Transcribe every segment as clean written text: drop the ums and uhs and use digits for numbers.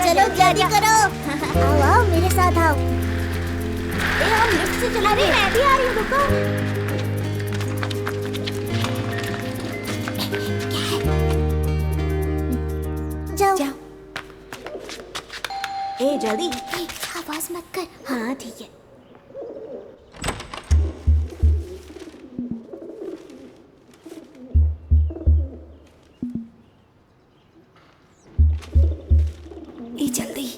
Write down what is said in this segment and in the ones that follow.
चलो जल्दी करो। आओ आओ मेरे साथ आओ। हम लिफ्ट से चला रहे हैं। मैं भी आ रही हूँ, रुको। जाओ जाओ। जल्दी। आवाज मत कर। हाँ ठीक है। जल्दी।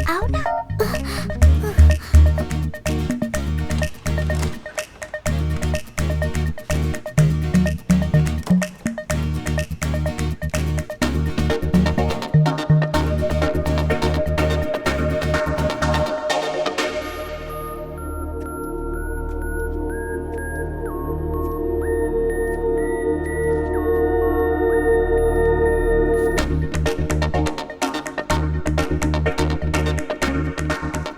आओ ना।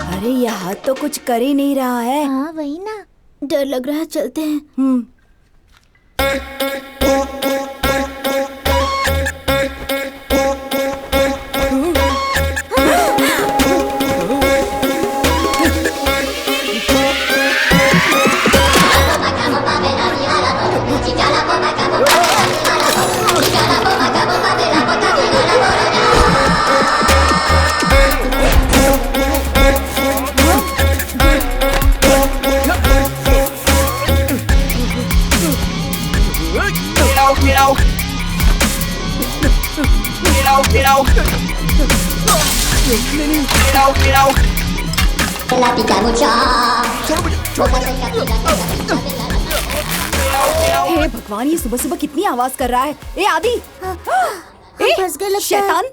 अरे यहाँ तो कुछ कर ही नहीं रहा है। हाँ वही ना, डर लग रहा है, चलते हैं। हे भगवान, ये सुबह सुबह कितनी आवाज कर रहा है। ए आदि, ए फंस गए लगता है। शैतान,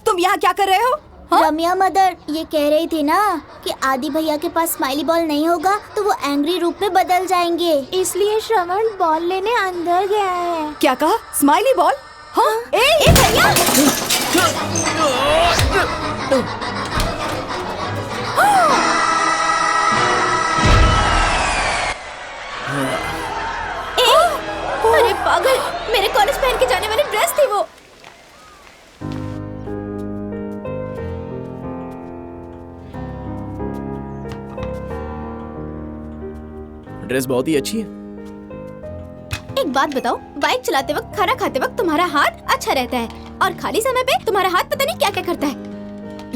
तुम यहाँ क्या कर रहे हो? हाँ? रम्या मदर ये कह रही थी ना कि आदि भैया के पास स्माइली बॉल नहीं होगा तो वो एंग्री रूप में बदल जाएंगे, इसलिए श्रवण बॉल लेने अंदर गया है। क्या कहा? Smiley ball? हाँ? ए भैया, अरे पागल, मेरे कॉलेज पहन के जाने वाली ड्रेस थी वो। ड्रेस बहुत ही अच्छी है। एक बात बताओ, बाइक चलाते वक्त, खाना खाते वक्त तुम्हारा हाथ अच्छा रहता है और खाली समय पे तुम्हारा हाथ पता नहीं क्या क्या करता है।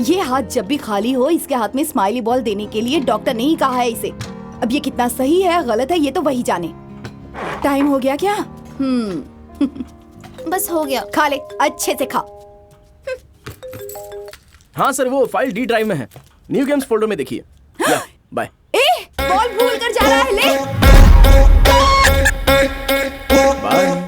ये हाथ जब भी खाली हो, इसके हाथ में स्माइली बॉल देने के लिए डॉक्टर ने ही कहा है इसे। अब ये कितना सही है गलत है ये तो वही जाने। टाइम हो गया क्या? बस हो गया। खा ले, अच्छे से खा। हाँ सर, वो फाइल डी ड्राइव में है, न्यू गेम्स फोल्डर में देखिए। बाय। ए, बॉल भूल कर जा रहा है, ले। बाय।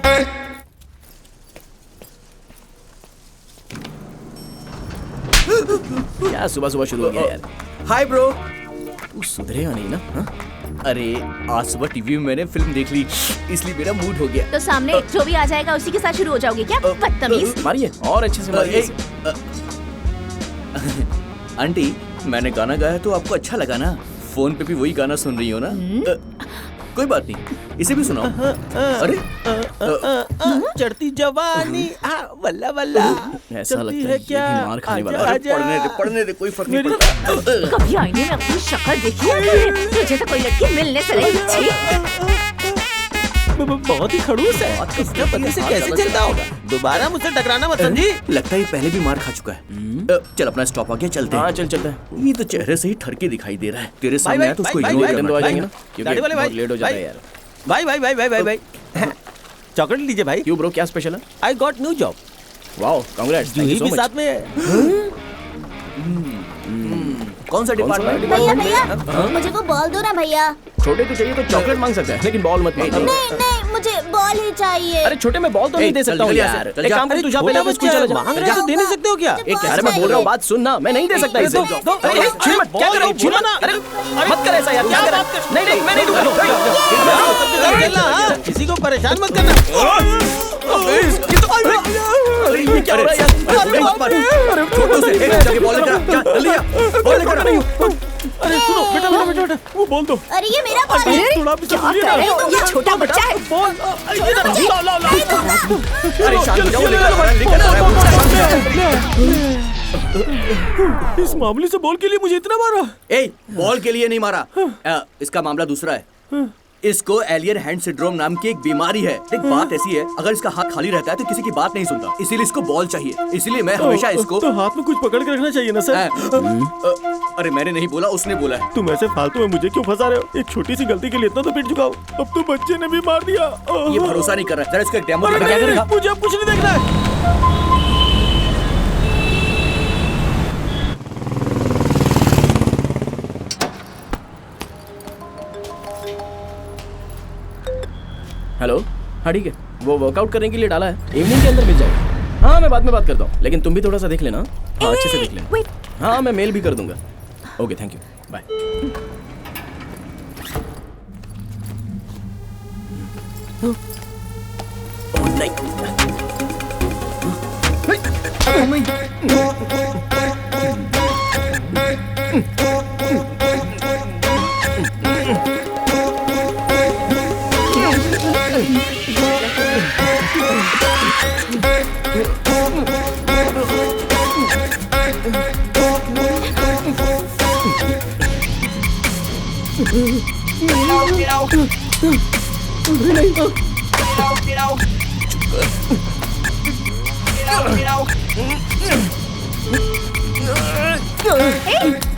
क्या सुबह सुबह शुरू हो गया यार। Hi bro. तू सुधरेगा नहीं ना? हाँ? अरे आज सुबह टीवी में मैंने फिल्म देख ली, इसलिए मेरा मूड हो गया। तो सामने जो भी आ जाएगा उसी के साथ शुरू हो जाओगे क्या? बदतमीज। मारिए और अच्छे से मारिए। आंटी, मैंने गाना गाया तो आपको अच्छा लगा ना? फोन पे भी वही गाना सुन रही हो ना? कोई बात नहीं, इसे भी सुनाओ। अरे चढ़ती जवानी वल्ला वल्ला। ऐसा लगता है क्या? ये भी मार खाने वाला है। अरे पढ़ने दे, कोई फर्क नहीं पड़ता। कभी आईने में अपनी शक्ल देखी है? तुझे तो कोई लड़की मिलने से नहीं। बहुत ही खड़ूस है, इसका पति से कैसे चलता होगा? दोबारा मुझसे टकराना मत समझी। लगता है ये पहले भी मार खा चुका है। चल अपना स्टॉप आ गया, चलते हाँ हैं। चल चलता है। ये तो चेहरे से ही ठरके दिखाई दे रहा है। तेरे सामने आया तो उसको भाई, इग्नोर भाई, मैडम तो आ करना। जाएंगे ना, दाढ़ी क्योंकि वाले बहुत भाई, लेट हो जाता है भाई। यार। भाई भाई भाई भाई भाई भाई चॉकलेट लीजिए भाई। क्यों ब्रो, क्या स्पेशल है? I got new job. Wow, congrats, thank Juhi you so भी मच। साथ में है। कौन सा डिपार्टमेंट? भैया भैया, मुझे वो बॉल दो ना भैया। छोटे को चाहिए तो चॉकलेट मांग सकता है, लेकिन बॉल मत मांगो। नहीं नहीं, मुझे बॉल ही चाहिए। अरे छोटे में बॉल तो नहीं दे सकता हूँ यार। एक काम कर, तू जा पहले स्कूल चला जा। मांग रहे हो तो दे नहीं सकते हो क्या? एक अरे मैं बोल रहा हूँ, बात सुन ना, मैं नहीं दे सकता इसे। अरे छीन मत, क्या कर रहा हूँ? छीन मत, अरे मत कर ऐसा यार, क्या कर रहा है? नहीं नहीं, मैं नहीं दूंगा। किसी को परेशान मत करना। अरे ये क्या हो रहा है यार? छोटू से जाके बॉल लेकर आ, जा, जल्दी आ, बॉल लेकर आ। अरे सुनो, बेटा बेटा बेटा बेटा, वो बोल दो। अरे ये मेरा बॉल है। थोड़ा भी क्या कर रहे हो? ये छोटा बच्चा है। बोल। अरे शांत हो जाओ, लेकर आ रहा है। इस मामले से बॉल के लिए मुझे इतना मारा। ए, बॉल के लिए नहीं मारा। इसका मामला दूसरा है। इसको एलियन हैंड सिंड्रोम नाम की एक बीमारी है। एक बात ऐसी है, अगर इसका हाथ खाली रहता है तो किसी की बात नहीं सुनता, इसीलिए इसको बॉल चाहिए। इसीलिए मैं हमेशा इसको तो हाथ में कुछ पकड़ के रखना चाहिए ना सर। अरे मैंने नहीं बोला, उसने बोला है। तुम ऐसे फालतू में मुझे क्यों फंसा रहे हो? एक छोटी सी गलती के लिए इतना तो पिट चुका हूँ, अब तो बच्चे ने भी मार दिया। ये भरोसा नहीं कर रहा है। जरा इसका एक डेमो अरे दिखा। क्या नहीं, करेगा? मुझे अब कुछ नहीं देखना है। हेलो, हाँ ठीक है, वो वर्कआउट करने के लिए डाला है, इवनिंग के अंदर मिल जाएगा। हाँ मैं बाद में बात करता हूँ, लेकिन तुम भी थोड़ा सा देख लेना। हाँ अच्छे से देख लेना। हाँ मैं मेल भी कर दूंगा। Okay thank you, bye.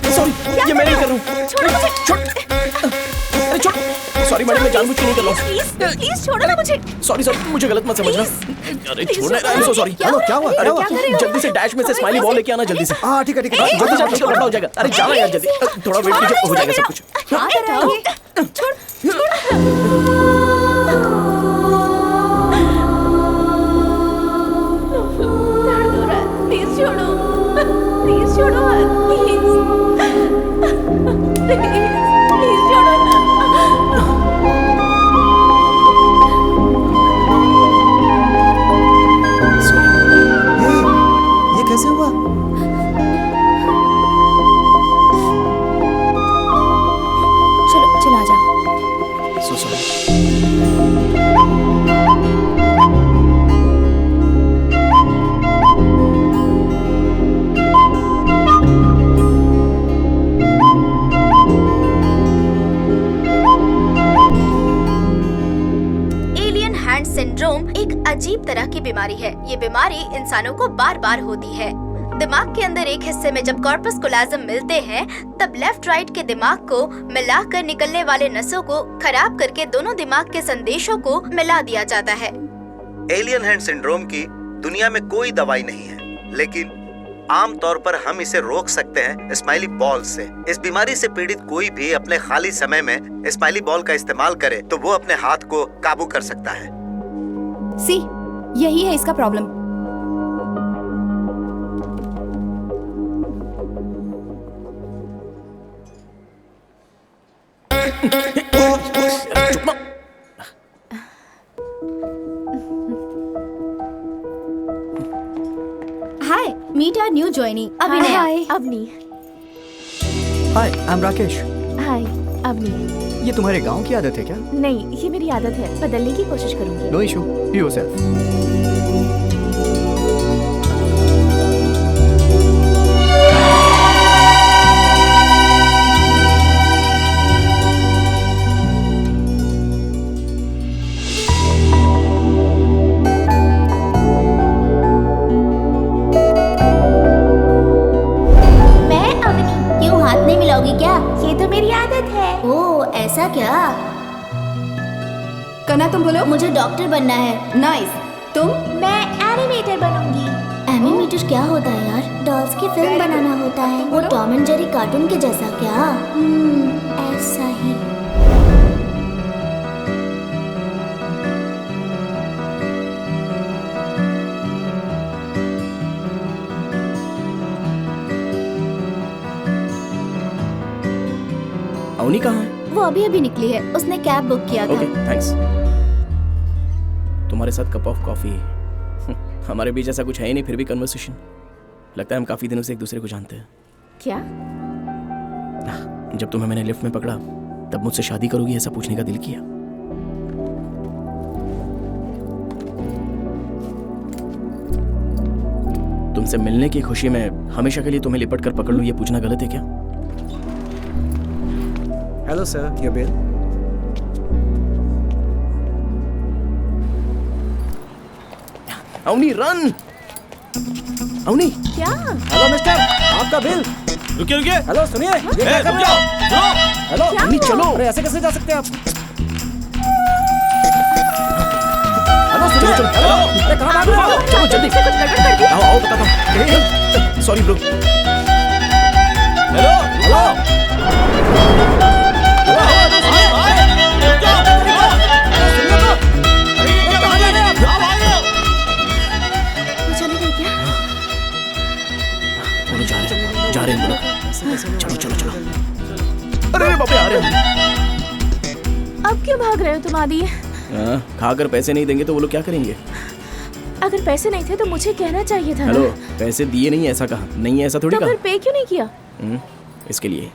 Sorry, ये मैं नहीं कर रहा हूँ। छोड़, अरे छोड़। सॉरी मैडम, मैं जानबूझ के नहीं कर रहा हूँ। प्लीज छोड़ो ना मुझे। सॉरी मुझे गलत मत समझना। अरे छोड़ना, I am so sorry. Hello, क्या हुआ? अरे क्या हुआ? जल्दी से डैश में से स्माइली बॉल लेके आना जल्दी से। हाँ ठीक है ठीक है। जल्दी से आपका कपड़ा हो जाएगा। अरे जाना यार जल्दी, थोड़ा वेट कीजिए, हो जाएगा सब कुछ। प्लीज छोड़ो, प्लीज छोड़ो मत, प्लीज प्लीज छोड़ो ना। ये कैसे हुआ? चलो चला जा। So sorry. Alien hand syndrome एक अजीब तरह की बीमारी है। ये बीमारी इंसानों को बार बार होती है। दिमाग के अंदर एक हिस्से में जब कॉर्पस कोलाजम मिलते हैं, तब लेफ्ट राइट के दिमाग को मिलाकर निकलने वाले नसों को खराब करके दोनों दिमाग के संदेशों को मिला दिया जाता है। एलियन हैंड सिंड्रोम की दुनिया में कोई दवाई नहीं है, लेकिन आमतौर पर हम इसे रोक सकते हैं स्माइली बॉल से। इस बीमारी से पीड़ित कोई भी अपने खाली समय में स्माइली बॉल का इस्तेमाल करे तो वो अपने हाथ को काबू कर सकता है। सी, यही है इसका problem. Hi, meet our new joinee Abhinay. Hi Avni. Hi, I am Rakesh. Hi Avni. ये तुम्हारे गांव की आदत है क्या? नहीं, ये मेरी आदत है, बदलने की कोशिश करूंगी। No issue, be yourself. मैं अवनी। क्यों हाथ नहीं मिलाओगी क्या? ये तो मेरी आदत है। ओह ऐसा क्या? कना तुम बोलो। मुझे डॉक्टर बनना है। नाइस। तुम? मैं एनिमेटर बनूंगी। एनिमेटर क्या होता है यार? डॉल्स की फिल्म बनाना होता है। वो टॉम एंड जेरी कार्टून के जैसा क्या? ऐसा ही। अवनी कहाँ है? वो अभी अभी निकली है, उसने कैब बुक किया था। Okay thanks. तुम्हारे साथ कप ऑफ कॉफी। हमारे बीच ऐसा कुछ है ही नहीं, फिर भी कन्वर्सेशन। लगता है हम काफी दिनों से एक दूसरे को जानते हैं। क्या? जब तुम्हें मैंने लिफ्ट में पकड़ा तब मुझसे शादी करोगी ऐसा पूछने का दिल किया। तुमसे मिलने की खुशी में हमेशा के लिए तुम्हें लिपट कर पकड़ लूं, ये पूछना गलत है क्या? Hello sir, your bill. Avni run. Avni क्या? हेलो मिस्टर, आपका बिल। रुकिए हेलो सुनिए, ये क्या कर रुक रहे जाओ, हो? हेलो अवनी चलो। अरे ऐसे कैसे जा सकते हैं आप? हेलो सुनिए, चलो, हेलो, अरे कहाँ भाग रहे हो? चलो जल्दी। आओ आओ बताता हूँ। Sorry bro. हेलो हेलो सुनिए तो, अरे ये कहाँ जा रहे हैं आप? वो चली गई क्या? दोनों जा रहे हैं दोनों। चलो चलो चलो। अरे बाप रे, आ रहे हैं। अब क्यों भाग रहे हो तुम आदि? खाकर पैसे नहीं देंगे तो वो लोग क्या करेंगे? अगर पैसे नहीं थे तो मुझे कहना चाहिए था ना। हेलो, पैसे दिए नहीं ऐसा कहा? नहीं है ऐसा थोड़ी तो कहा। फिर पे क्यों नहीं किया? इसके लिए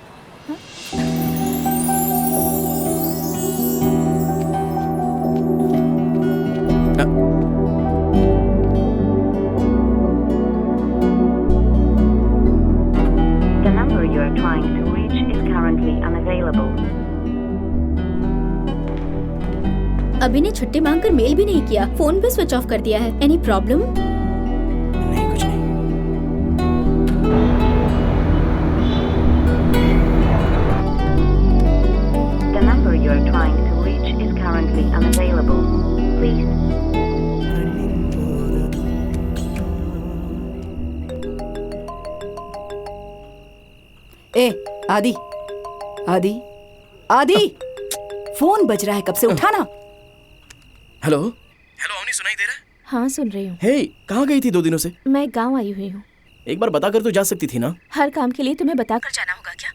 The number you are trying to reach is currently unavailable. अभी ने छुट्टी मांगकर मेल भी नहीं किया, फोन भी स्विच ऑफ कर दिया है। Any problem? नहीं, कुछ नहीं। The number you are trying to reach आदि आदि आदि फोन बज रहा है, कब से उठाना। हेलो हेलो अवनी, सुनाई दे रहा है? हाँ सुन रही हूँ। हे, कहाँ गई थी 2 दिनों से? मैं गांव आई हुई हूँ। एक बार बताकर तो जा सकती थी ना। हर काम के लिए तुम्हें बताकर जाना होगा क्या?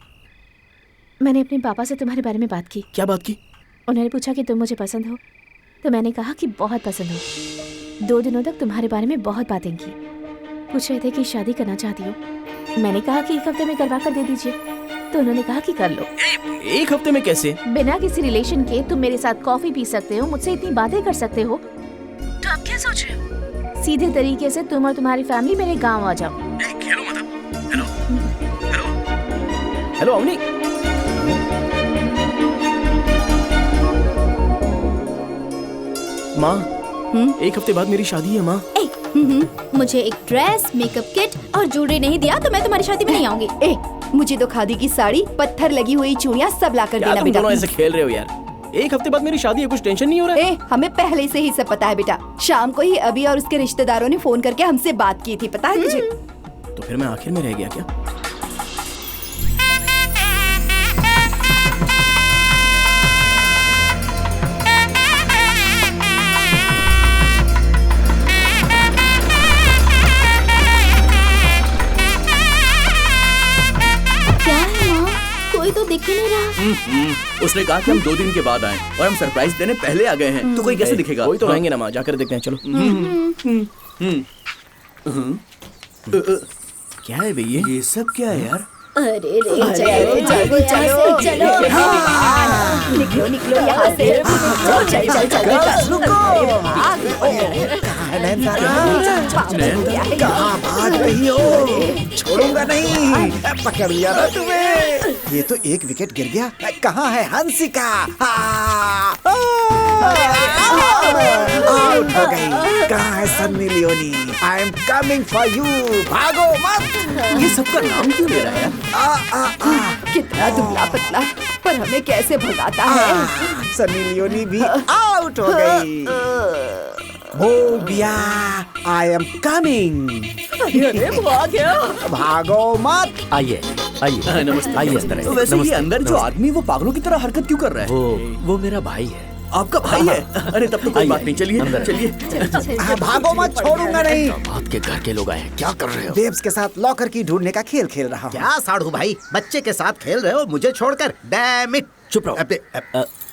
मैंने अपने पापा से तुम्हारे बारे में बात की। क्या बात की? उन्होंने पूछा कि तुम मुझे पसंद हो, तो मैंने कहा कि बहुत पसंद हो। 2 दिनों तक तुम्हारे बारे में बहुत बातें की। पूछ रहे थे कि शादी करना चाहती हो। मैंने कहा कि 1 हफ्ते में करवा कर दे दीजिए, तो उन्होंने कहा कि कर लो। 1 हफ्ते में कैसे? बिना किसी रिलेशन के तुम मेरे साथ कॉफी पी सकते हो, मुझसे इतनी बातें कर सकते हो, तो आप क्या सोच रहे हो? सीधे तरीके से तुम और तुम्हारी फैमिली मेरे गांव आ जाओ। खेलो मतलब। Hello hello hello Avni. माँ, 1 हफ्ते बाद मेरी शादी है माँ। मुझे एक ड्रेस, मेकअप किट और ज्वेलरी नहीं दिया तो मैं तुम्हारी शादी में नहीं आऊंगी। मुझे तो खादी की साड़ी, पत्थर लगी हुई चूड़ियाँ सब ला कर क्या देना तुम बेटा। दोनों ऐसे खेल रहे हो यार? 1 हफ्ते बाद मेरी शादी है, कुछ टेंशन नहीं हो रहा है? हमें पहले से ही सब पता है बेटा। शाम को ही अभी और उसके रिश्तेदारों ने फोन करके हमसे बात की थी, पता है तुझे? तो फिर मैं आखिर में रह गया क्या? क्या है माँ? कोई तो दिख ही नहीं रहा। उसने कहा कि हम 2 दिन के बाद आए और हम सरप्राइज देने पहले आ गए हैं, तो कोई कैसे दिखेगा? कोई तो रहेंगे ना माँ, जाकर देखते हैं। चलो। क्या है भैया? ये सब क्या है यार? अरे रे, चलो चलो। निकलो निकलो यहाँ से। कहाँ भाग रही हो? छोड़ूंगा नहीं, पकड़ लिया ना तुम्हें। ये तो 1 विकेट गिर गया। कहाँ है हंसिका? आउट हो गई। कहाँ है Sunny Leone? I am coming for you. भागो मत। ये सबका नाम क्यों ले रहा है? कितना दुबला पतला, पर हमें कैसे भगाता है। सन्नी लियोनी भी आउट हो गई। बोबिया, आई एम कमिंग। भागो मत। आइए आइए नमस्ते। आइए इस तरह से। वैसे ये नमस्ते, अंदर जो नमस्ते। आदमी वो पागलों की तरह हरकत क्यों कर रहा है? वो मेरा भाई है। आपका भाई है? अरे तब तो कोई आइए, बात नहीं, चलिए अंदर। चलिए। भागो मत, छोड़ूंगा नहीं। बात के घर के लोग आए हैं, क्या कर रहे हो? बेब्स के साथ लॉकर की ढूंढने का खेल खेल रहा हूँ। क्या साढ़ू भाई, बच्चे के साथ खेल रहे हो मुझे छोड़कर? Damn it. चुप रहो।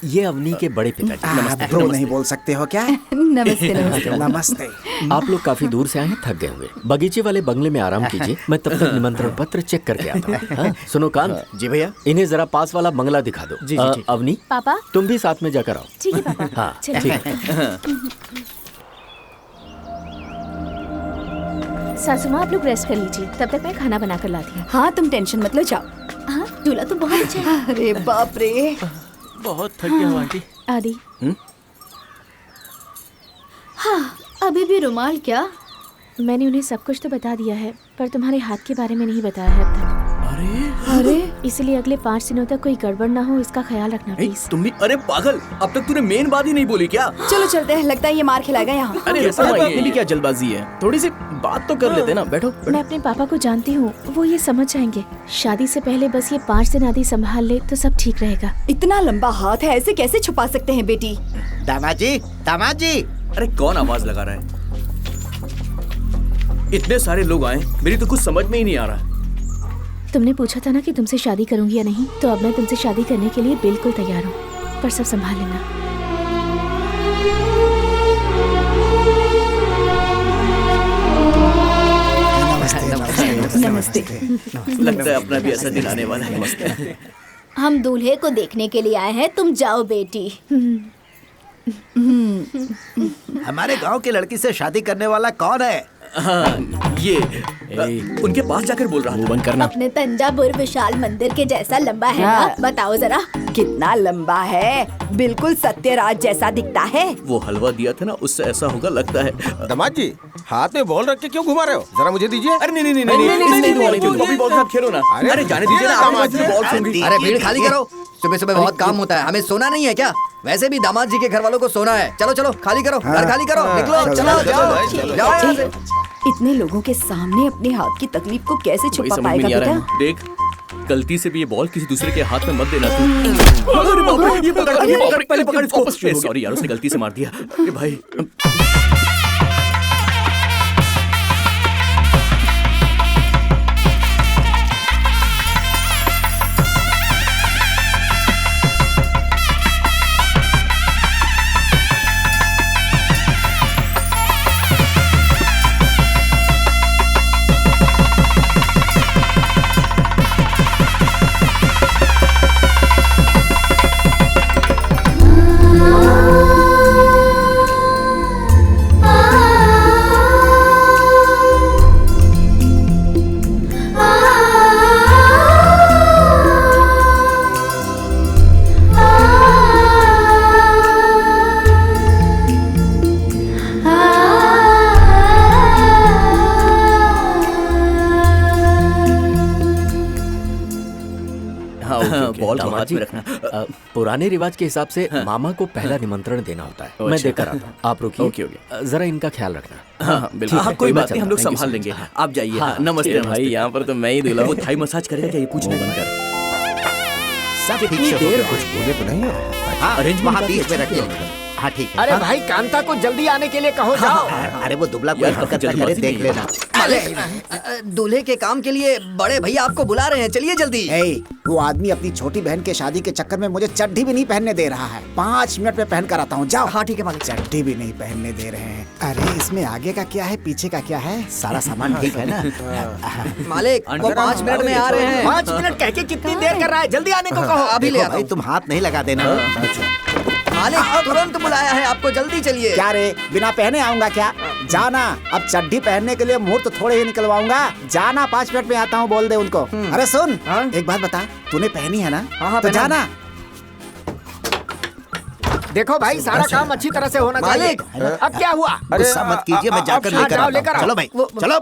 ये अवनी के बड़े पिताजी। आप ब्रो नहीं बोल सकते हो क्या? नमस्ते नमस्ते। नमस्ते। आप लोग काफी दूर से आए हैं, थक गए होंगे। बगीचे वाले बंगले में आराम कीजिए, मैं तब तक निमंत्रण पत्र चेक करके आता हूँ। हाँ? सुनो कांत जी भैया। इन्हें जरा पास वाला बंगला दिखा दो। जी, जी, ठीक। अवनी, पापा तुम भी साथ में जाकर आओ। ठीक है पापा। हाँ चलिए। ठीक है। सासू माँ आप लोग रेस्ट कर लीजिए, तब तक मैं खाना बना कर लाती हूँ। हाँ तुम टेंशन मत लो, जाओ। हाँ, दूल्हा तो बहुत अच्छा है। अरे बाप रे। बहुत थक गया हूँ आंटी। आदि हाँ, अभी भी रुमाल क्या? मैंने उन्हें सब कुछ तो बता दिया है, पर तुम्हारे हाथ के बारे में नहीं बताया है अब तक। अरे इसलिए अगले 5 दिनों तक कोई गड़बड़ ना हो, इसका ख्याल रखना ए, प्लीज। तुम भी, अरे पागल, अब तक तूने मेन बात ही नहीं बोली क्या? चलो चलते हैं, लगता है ये मार खिलाएगा यहाँ। अरे कैसा रुको, है इतनी भी क्या जल्दबाजी है? थोड़ी सी बात तो कर लेते ना। बैठो मैं अपने पापा को जानती हूँ, वो ये समझ जाएंगे। शादी से पहले बस ये 5 दिन आदि संभाल ले तो सब ठीक रहेगा। इतना लंबा हाथ है, ऐसे कैसे छुपा सकते हैं बेटी? दामाद जी, दामाद जी। अरे कौन आवाज लगा रहा है? इतने सारे लोग आए, मेरी तो कुछ समझ में ही नहीं आ रहा। तुमने पूछा था ना कि तुमसे शादी करूंगी या नहीं, तो अब मैं तुमसे शादी करने के लिए बिल्कुल तैयार हूँ, पर सब संभाल लेना। नमस्ते। लगता है अपना भी ऐसा दिन आने वाला है। नमस्ते। हम दूल्हे को देखने के लिए आए हैं, तुम जाओ बेटी। हमारे गांव की लड़की से शादी करने वाला कौन है? हाँ, ये उनके पास जाकर बोल रहा वो था। बंद करना। अपने तंजावुर विशाल मंदिर के जैसा लंबा है हाँ। ना? बताओ जरा। कितना लंबा है, बिल्कुल सत्यराज जैसा दिखता है। वो हलवा दिया था ना, उससे ऐसा होगा लगता है। दामाद जी, हाथ में बॉल रख के क्यों घुमा रहे हो? जरा मुझे दीजिए। अरे नहीं नहीं नहीं, बॉल साथ खेलो ना। अरे जाने दीजिए ना, आपकी बॉल सूंघी। अरे भीड़ खाली करो, सुबह सुबह बहुत काम होता है, हमें सोना नहीं है क्या? वैसे भी दामाद जी के घर वालों को सोना है। चलो चलो खाली करो, घर खाली करो, निकलो, चलो जाओ जाओ यहाँ से। इतने लोगों के सामने अपने हाथ की तकलीफ को कैसे वही छुपा समझ में पाएगा नहीं आ रहा बेटा? देख, गलती से भी ये बॉल किसी दूसरे के हाथ में मत देना तू। अरे बाप रे, ये पकड़, पहले पकड़ इसको। सॉरी यार, उसने गलती से मार दिया। अरे भाई बॉल को हाथ में रखना। पुराने रिवाज के हिसाब से मामा को पहला निमंत्रण देना होता है। मैं देकर आता हूँ, आप रुकिए। ओके। जरा इनका ख्याल रखना। हाँ बिल्कुल, कोई बात नहीं, हम लोग संभाल लेंगे। आप जाइए। नमस्ते भाई, यहाँ पर तो मैं ही दूल्हा वो हूँ। थाई मसाज करेगा क्या, ये पूछने बनकर। सब ठीक से हो, कुछ बोले तो नहीं हो? अरेंज वहाँ बीच में रखिए। हाँ ठीक है। अरे भाई कांता को जल्दी आने के लिए कहो जाओ। अरे वो दुबला कोई हरकत ना करे, देख लेना। दूल्हे के काम के लिए बड़े भैया आपको बुला रहे हैं, चलिए जल्दी। वो आदमी अपनी छोटी बहन के शादी के चक्कर में मुझे चड्ढी भी नहीं पहनने दे रहा है। 5 मिनट में पहन कर आता हूँ, जाओ। हाँ ठीक है मालिक। चड्ढी भी नहीं पहनने दे रहे हैं। अरे इसमें आगे का क्या है, पीछे का क्या है? सारा सामान ठीक है ना? मालिक वो 5 मिनट में आ रहे हैं। 5 मिनट कह के कितनी देर कर रहा है, जल्दी आने को कहो। अभी ले आता भाई हूँ। तुम हाथ नहीं लगा देना। मालिक तुरंत बुलाया है आपको, जल्दी चलिए। क्या रे, बिना पहने आऊंगा क्या? जाना, अब चड्ढी पहनने के लिए मुहूर्त थोड़े ही निकलवाऊंगा। जाना, 5 मिनट में आता हूँ, बोल दे उनको। अरे सुन, एक बात बता, तूने पहनी है ना? तो जाना। देखो भाई, सारा काम अच्छी तरह से होना चाहिए। मालिक अब क्या हुआ? गुस्सा मत कीजिए, मैं जाकर लेकर आता हूँ। चलो भाई, चलो।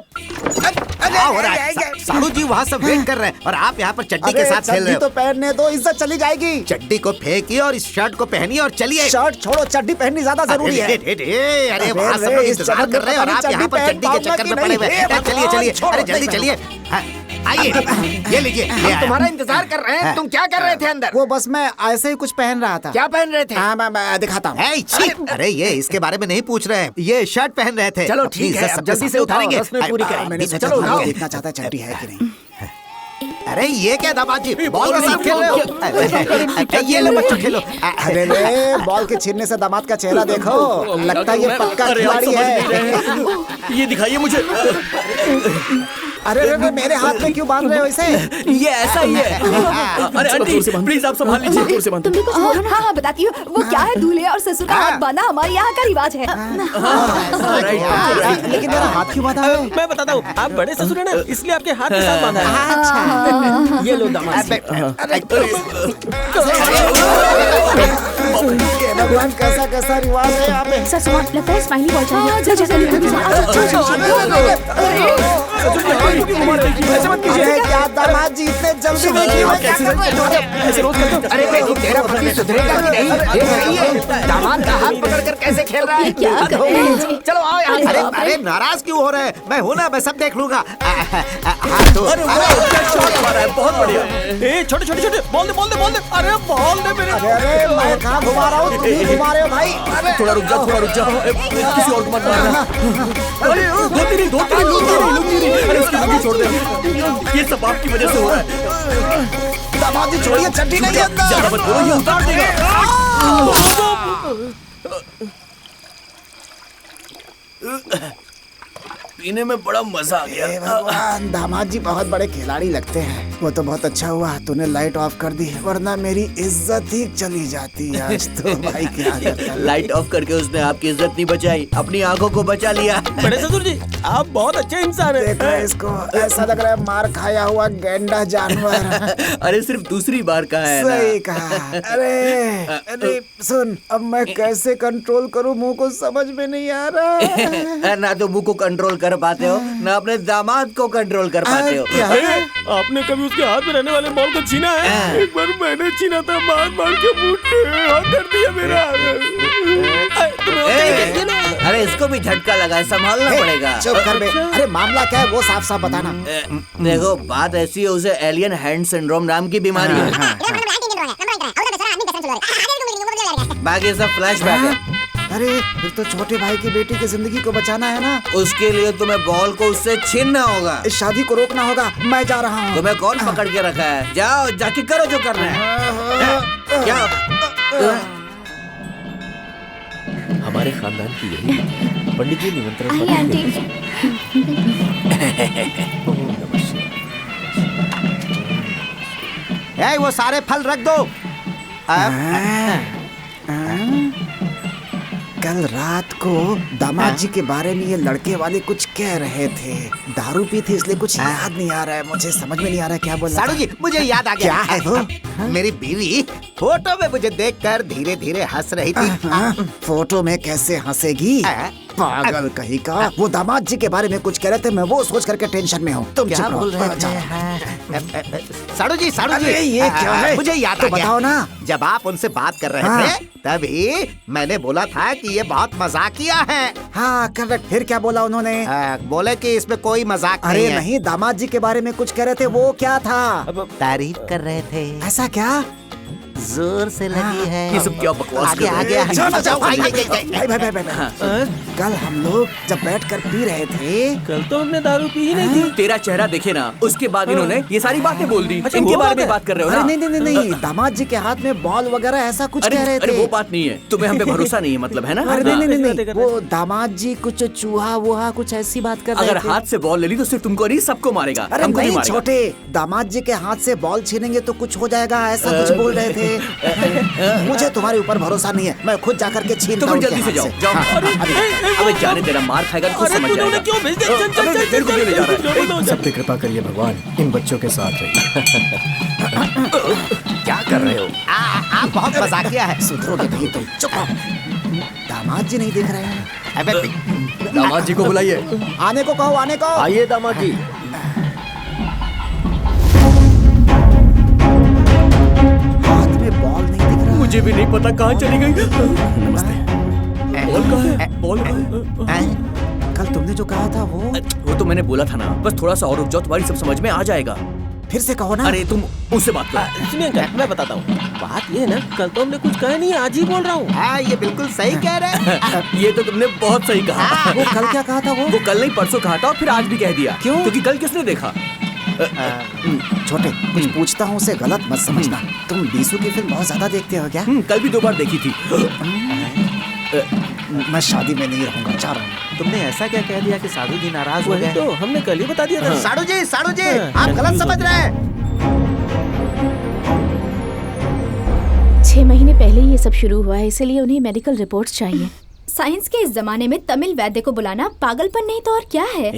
क्या हो रहा है? साहू जी वहाँ सब वेट कर रहे हैं और आप यहाँ पर चड्डी के साथ खेल रहे हो। तो पहनने दो, इज्जत चली जाएगी। चड्डी को फेंकिए और इस शर्ट को पहनिए और चलिए। शर्ट छोड़ो, चड्डी पहननी ज्यादा जरूरी है। अरे वहाँ सब लोग इंतजार कर रहे हैं और आप यहाँ पर चड्डी के चक्कर में पड़े हुए हैं। चलिए चलिए, अरे जल्दी चलिए, आइए, ये लीजिए। तुम्हारा इंतजार कर रहे हैं। तुम क्या कर रहे थे अंदर? वो बस मैं ऐसे ही कुछ पहन रहा था। क्या पहन रहे थे? हाँ मैं दिखाता हूँ। अरे ये इसके बारे में नहीं पूछ रहे हैं, ये शर्ट पहन रहे थे। चलो ठीक है, अब जल्दी से उठाएंगे, रस्में पूरी करें। मैंने सोचा चलो उठाओ। देखना चाहता है चड्डी है कि नहीं। अरे ये क्या दामाद जी, बॉल के साथ खेल रहे हो? ये लो बच्चों, खेलो। अरे रे, बॉल के छीनने से दामाद का चेहरा देखो, लगता है ये पक्का खिलाड़ी है। ये दिखाइए मुझे। अरे रे, मेरे हाथ में क्यों बांध रहे हो इसे? ये ऐसा ही है। अरे आंटी प्लीज आप संभाल लीजिए। दूर से बांध। तुमने कुछ बोला? हाँ हाँ बताती हूँ। वो क्या है, दूल्हे और ससुर का हाथ बांधना हमारे यहाँ का रिवाज है। लेकिन मेरा हाथ क्यों बांधा है? मैं बताता हूँ, आप बड़े ससुर हैं ना, इसलिए आपके हाथ के साथ बांधा है। ये लो दामाद जी। भगवान, कैसा कैसा रिवाज है यहाँ पे। ससुर लगता है स्माइली बॉल अरे क्या दामाद जी, इतने जल्दी देखिए मैं क्या कर रहा हूँ। अरे बेटी, तेरा पति सुधरेगा कि नहीं? देख रही है दामाद का हाथ पकड़कर कैसे खेल रहा है। क्या कर रहे हैं? चलो आओ यहाँ। अरे अरे नाराज क्यों हो रहे हैं? मैं हूँ ना, मैं सब देख लूंगा। बहुत बढ़िया। छोटे छोटे छोटे बॉल दे, बॉल दे, बॉल दे। अरे बॉल दे मेरे। अरे मैं कहाँ घुमा रहा हूँ, तुम ही घुमा रहे हो भाई। थोड़ा रुक जा, थोड़ा रुक जा। किसी और को मत मारना। अरे दो तीन। अरे उसकी लुंगी छोड़ दे, ये सब आपकी वजह से हो रहा है। दामाद जी छोड़िए, चड्डी नहीं है अंदर। ज्यादा मत बोलो, ये उतार देगा। पीने में बड़ा मजा आ गया। भगवान, दामाद जी बहुत बड़े खिलाड़ी लगते हैं। वो तो बहुत अच्छा हुआ तूने लाइट ऑफ कर दी, वरना मेरी इज्जत ही चली जाती आज तो। भाई क्या करता। लाइट ऑफ करके उसने आपकी इज्जत नहीं बचाई, अपनी आंखों को बचा लिया। बड़े ससुर जी, आप बहुत अच्छे इंसान हैं। देखो इसको, ऐसा लग रहा है मार खाया हुआ गेंडा जानवर। अरे सिर्फ दूसरी बार कहा है ना। सही कहा। अरे सुन, अब मैं कैसे कंट्रोल करूं, मुंह को समझ में नहीं आ रहा। ना तो मुंह को कंट्रोल कर पाते हो, ना अपने दामाद को कंट्रोल कर पाते हो। आपने कभी उसके हाथ में रहने वाले बॉल को छीना है? एक बार मैंने छीना था, मार मार के मुट्ठी कर दिया मेरा। अरे इसको भी झटका लगा है, संभालना पड़ेगा। चुप कर बे। अरे मामला क्या है वो साफ साफ बताना। देखो बात ऐसी है, उसे एलियन हैंड सिंड्रोम नाम की बीमारी है। बाकी सब फ्लैशबैक है। अरे फिर तो छोटे भाई की बेटी की जिंदगी को बचाना है ना। उसके लिए तुम्हें बॉल को उससे छीनना होगा। इस शादी को रोकना होगा। मैं जा रहा हूँ। तुम्हें कौन पकड़ के रखा है? जाओ जाके करो जो करना है। क्या हमारे खानदान की यही पंडित जी निमंत्रण आइए आंटी। वो सारे फल रख दो। कल रात को दामाद जी के बारे में ये लड़के वाले कुछ कह रहे थे। दारू पी थी इसलिए कुछ याद नहीं आ रहा है। मुझे समझ में नहीं आ रहा है क्या बोल रहा साड़ू जी मुझे याद आ गया। क्या है वो? मेरी बीवी फोटो में मुझे देखकर धीरे धीरे हंस रही थी। फोटो में कैसे हंसेगी? पागल कहीं का। वो दामाद जी के बारे में कुछ कह रहे थे, मैं वो सोच करके टेंशन में हूँ। तुम क्या बोल रहे थे? साड़ू जी ये क्या है? मुझे याद तो आ गया। बताओ ना। जब आप उनसे बात कर रहे थे तभी मैंने बोला था कि ये बहुत मजाकिया है। हाँ करेक्ट। फिर क्या बोला उन्होंने? बोले कि इसमें कोई मजाक अरे नहीं है। नहीं, दामाद जी के बारे में कुछ कह रहे थे, वो क्या था? तारीफ कर रहे थे। ऐसा क्या? जोर से लगी है। ये सब क्या बकवास आगे कर रहे आगे हैं? आगे। जाओ, जाओ, भाई, भाई, भाई, भाई, भाई, भाई, भाई। कल हम लोग जब बैठकर पी रहे थे, कल तो हमने दारू पी ही नहीं थी। तेरा चेहरा देखे ना, उसके बाद इन्होंने ये सारी बातें बोल दी। अच्छा, इनके वो बारे बात में है? बात कर रहे हो अरे ना? नहीं नहीं नहीं नहीं, दामाद जी के हाथ में बॉल वगैरह ऐसा कुछ कह रहे अरे थे। वो बात नहीं है। तुम्हें हम पे भरोसा नहीं है मतलब, है ना? अरे नहीं हाँ। नहीं नहीं, वो दामाद जी कुछ चूहा वूहा कुछ ऐसी बात कर रहे अगर थे। हाथ से बॉल ले ली तो सिर्फ तुमको नहीं सबको मारेगा। अरे हमको नहीं मारेगा। छोटे, दामाद जी के हाथ से बॉल छीनेंगे तो कुछ हो जाएगा, ऐसा कुछ बोल रहे थे। मुझे तुम्हारे ऊपर भरोसा नहीं है, मैं खुद जाकर के छीनता तुम हूँ जल्दी उनके से हाथ जाओ जाओ। हाँ, अबे जाने तेरा मार खाएगा तो समझ जाएगा। क्यों भेज दिया? चल चल चल तेरे को क्यों ले जा रहा है? सब पे कृपा करिए भगवान, इन बच्चों के साथ रहिए। क्या कर रहे हो? आप बहुत मजाकिया है। सुधरोगे नहीं तुम। चुप रहो। दामाद जी नहीं दिख रहे हैं। अबे दामाद जी को बुलाइए। आने को कहो, आने को। आइए दामाद जी। हाथ में बॉल नहीं दिख रहा। मुझे भी नहीं पता कहाँ चली गई। नमस्ते। बॉल कहाँ है? बॉल कहाँ है? कल तुमने जो कहा था वो तो मैंने बोला था ना। बस थोड़ा सा और रुक जाओ, तुम्हारी सब समझ में आ जाएगा। फिर से कहो ना। अरे तुम उससे बात करो। सुनिए अंकल, मैं बताता हूँ। बात ये है ना, कल तो हमने कुछ कहा नहीं, आज ही बोल रहा हूँ। हाँ ये बिल्कुल सही कह रहे हैं। ये तो तुमने बहुत सही कहा। वो कल क्या कहा था? वो कल नहीं परसों कहा था और फिर आज भी कह दिया। क्यों? क्योंकि कल किसने देखा? छोटे, कुछ पूछता हूँ उसे गलत मत समझना। तुम बीसू की फिल्म बहुत ज्यादा देखते हो क्या? कल भी 2 बार देखी थी। मैं शादी में नहीं रहूंगा, जा रहा हूँ। तुमने ऐसा क्या कह दिया कि साधु जी नाराज हो वही गए? तो हमने कल ही बता दिया था। साधु जी आप गलत समझ रहे हैं। 6 महीने पहले ही ये सब शुरू हुआ है, इसलिए उन्हें मेडिकल रिपोर्ट्स चाहिए। साइंस के इस जमाने में तमिल वैद्य को बुलाना पागलपन नहीं तो और क्या है?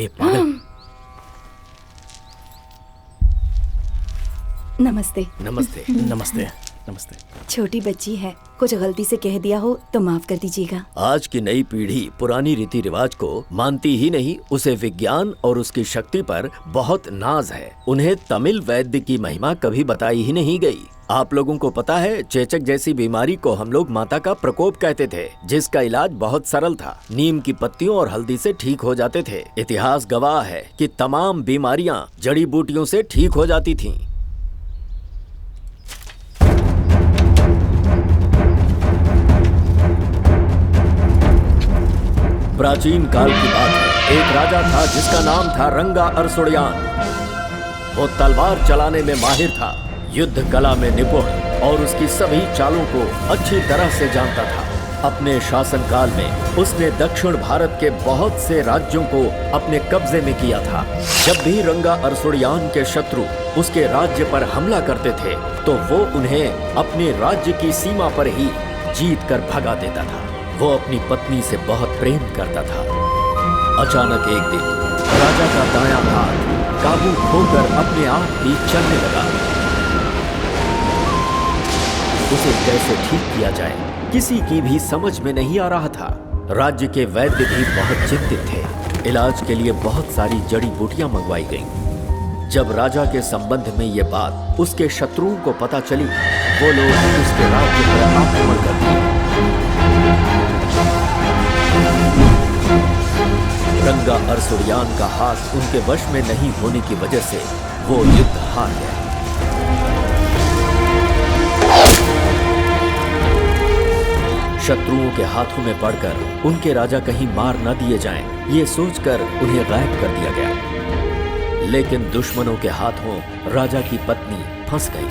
नमस्ते। नमस्ते। नमस्ते। नमस्ते। छोटी बच्ची है, कुछ गलती से कह दिया हो तो माफ कर दीजिएगा। आज की नई पीढ़ी पुरानी रीति रिवाज को मानती ही नहीं, उसे विज्ञान और उसकी शक्ति पर बहुत नाज है। उन्हें तमिल वैद्य की महिमा कभी बताई ही नहीं गई। आप लोगों को पता है, चेचक जैसी बीमारी को हम लोग माता का प्रकोप कहते थे, जिसका इलाज बहुत सरल था। नीम की पत्तियों और हल्दी से ठीक हो जाते थे। इतिहास गवाह है कि तमाम बीमारियां जड़ी बूटियों से ठीक हो जाती थीं। प्राचीन काल की बात है। एक राजा था जिसका नाम था रंगा अरसुड़यान। वो तलवार चलाने में माहिर था, युद्ध कला में निपुण और उसकी सभी चालों को अच्छी तरह से जानता था। अपने शासनकाल में उसने दक्षिण भारत के बहुत से राज्यों को अपने कब्जे में किया था। जब भी रंगा अरसुड़यान के शत्रु उसके राज्य पर हमला करते थे तो वो उन्हें अपने राज्य की सीमा पर ही जीत कर भगा देता था। वो अपनी पत्नी से बहुत प्रेम करता था। अचानक एक दिन राजा का दायां हाथ काबू खोकर अपने आप ही चलने लगा। उसे कैसे ठीक किया जाए किसी की भी समझ में नहीं आ रहा था। राज्य के वैद्य भी बहुत चिंतित थे। इलाज के लिए बहुत सारी जड़ी बूटियां मंगवाई गईं। जब राजा के संबंध में ये बात उसके शत्रुओं को पता चली, वो लोग उसके राज्य पर आक्रमण कर दिए। रंगा अरसुड़ियान का हाथ उनके वश में नहीं होने की वजह से वो युद्ध हार गए। शत्रुओं के हाथों में पड़कर उनके राजा कहीं मार न दिए जाएं, ये सोचकर उन्हें गायब कर दिया गया। लेकिन दुश्मनों के हाथों राजा की पत्नी फंस गई,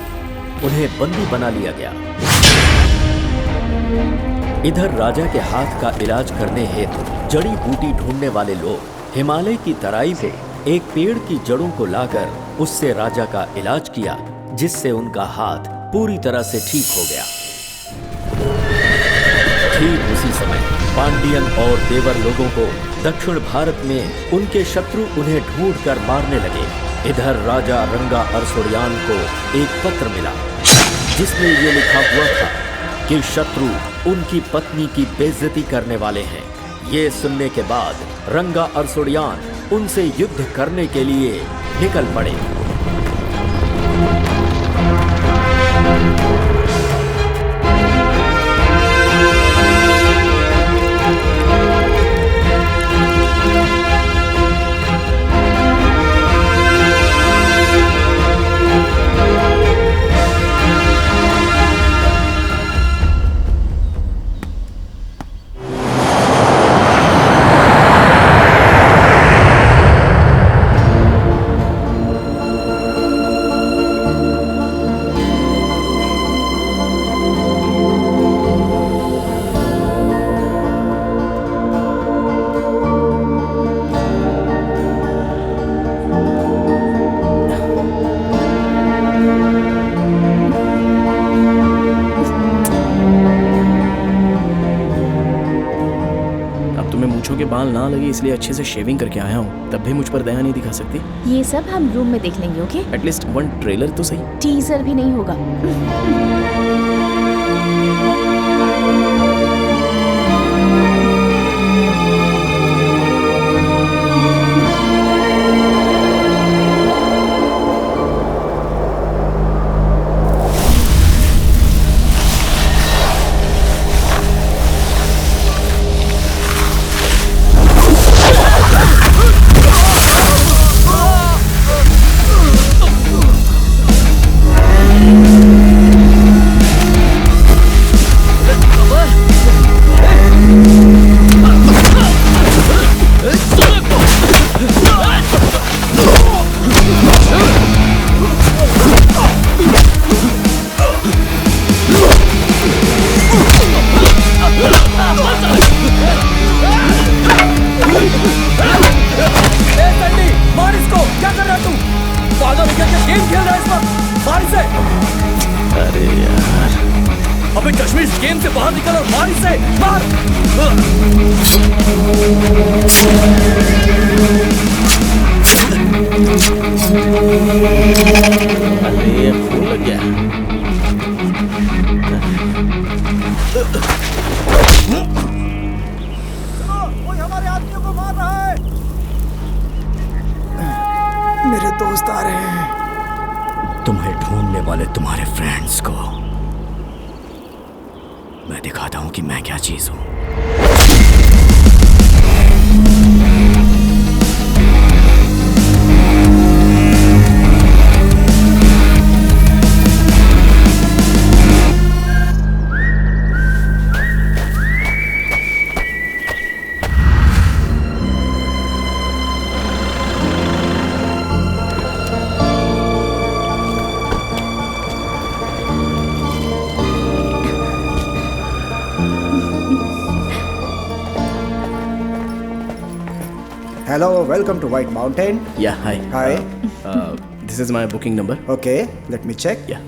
उन्हें बंदी बना लिया गया। इधर राजा के हाथ का इलाज करने हेतु जड़ी बूटी ढूंढने वाले लोग हिमालय की तराई में एक पेड़ की जड़ों को लाकर उससे राजा का इलाज किया, जिससे उनका हाथ पूरी तरह से ठीक हो गया। ठीक उसी समय पांडियन और देवर लोगों को दक्षिण भारत में उनके शत्रु उन्हें ढूंढकर मारने लगे। इधर राजा रंगा अरसुड़ियान को एक पत्र मिला, जिसमें ये लिखा हुआ था कि शत्रु उनकी पत्नी की बेइज्जती करने वाले हैं। ये सुनने के बाद रंगा अरसुड़ियान उनसे युद्ध करने के लिए निकल पड़े। के बाल ना लगे इसलिए अच्छे से शेविंग करके आया हूँ, तब भी मुझ पर दया नहीं दिखा सकती। ये सब हम रूम में देख लेंगे, ओके? एटलीस्ट वन ट्रेलर तो सही। टीजर भी नहीं होगा। मेरे दोस्त आ रहे हैं। तुम्हें ढूंढने वाले तुम्हारे फ्रेंड्स को मैं दिखाता हूं कि मैं क्या चीज हूं। Hello, welcome to White Mountain. Yeah, hi. Hi. This is my booking number. Okay, let me check. Yeah.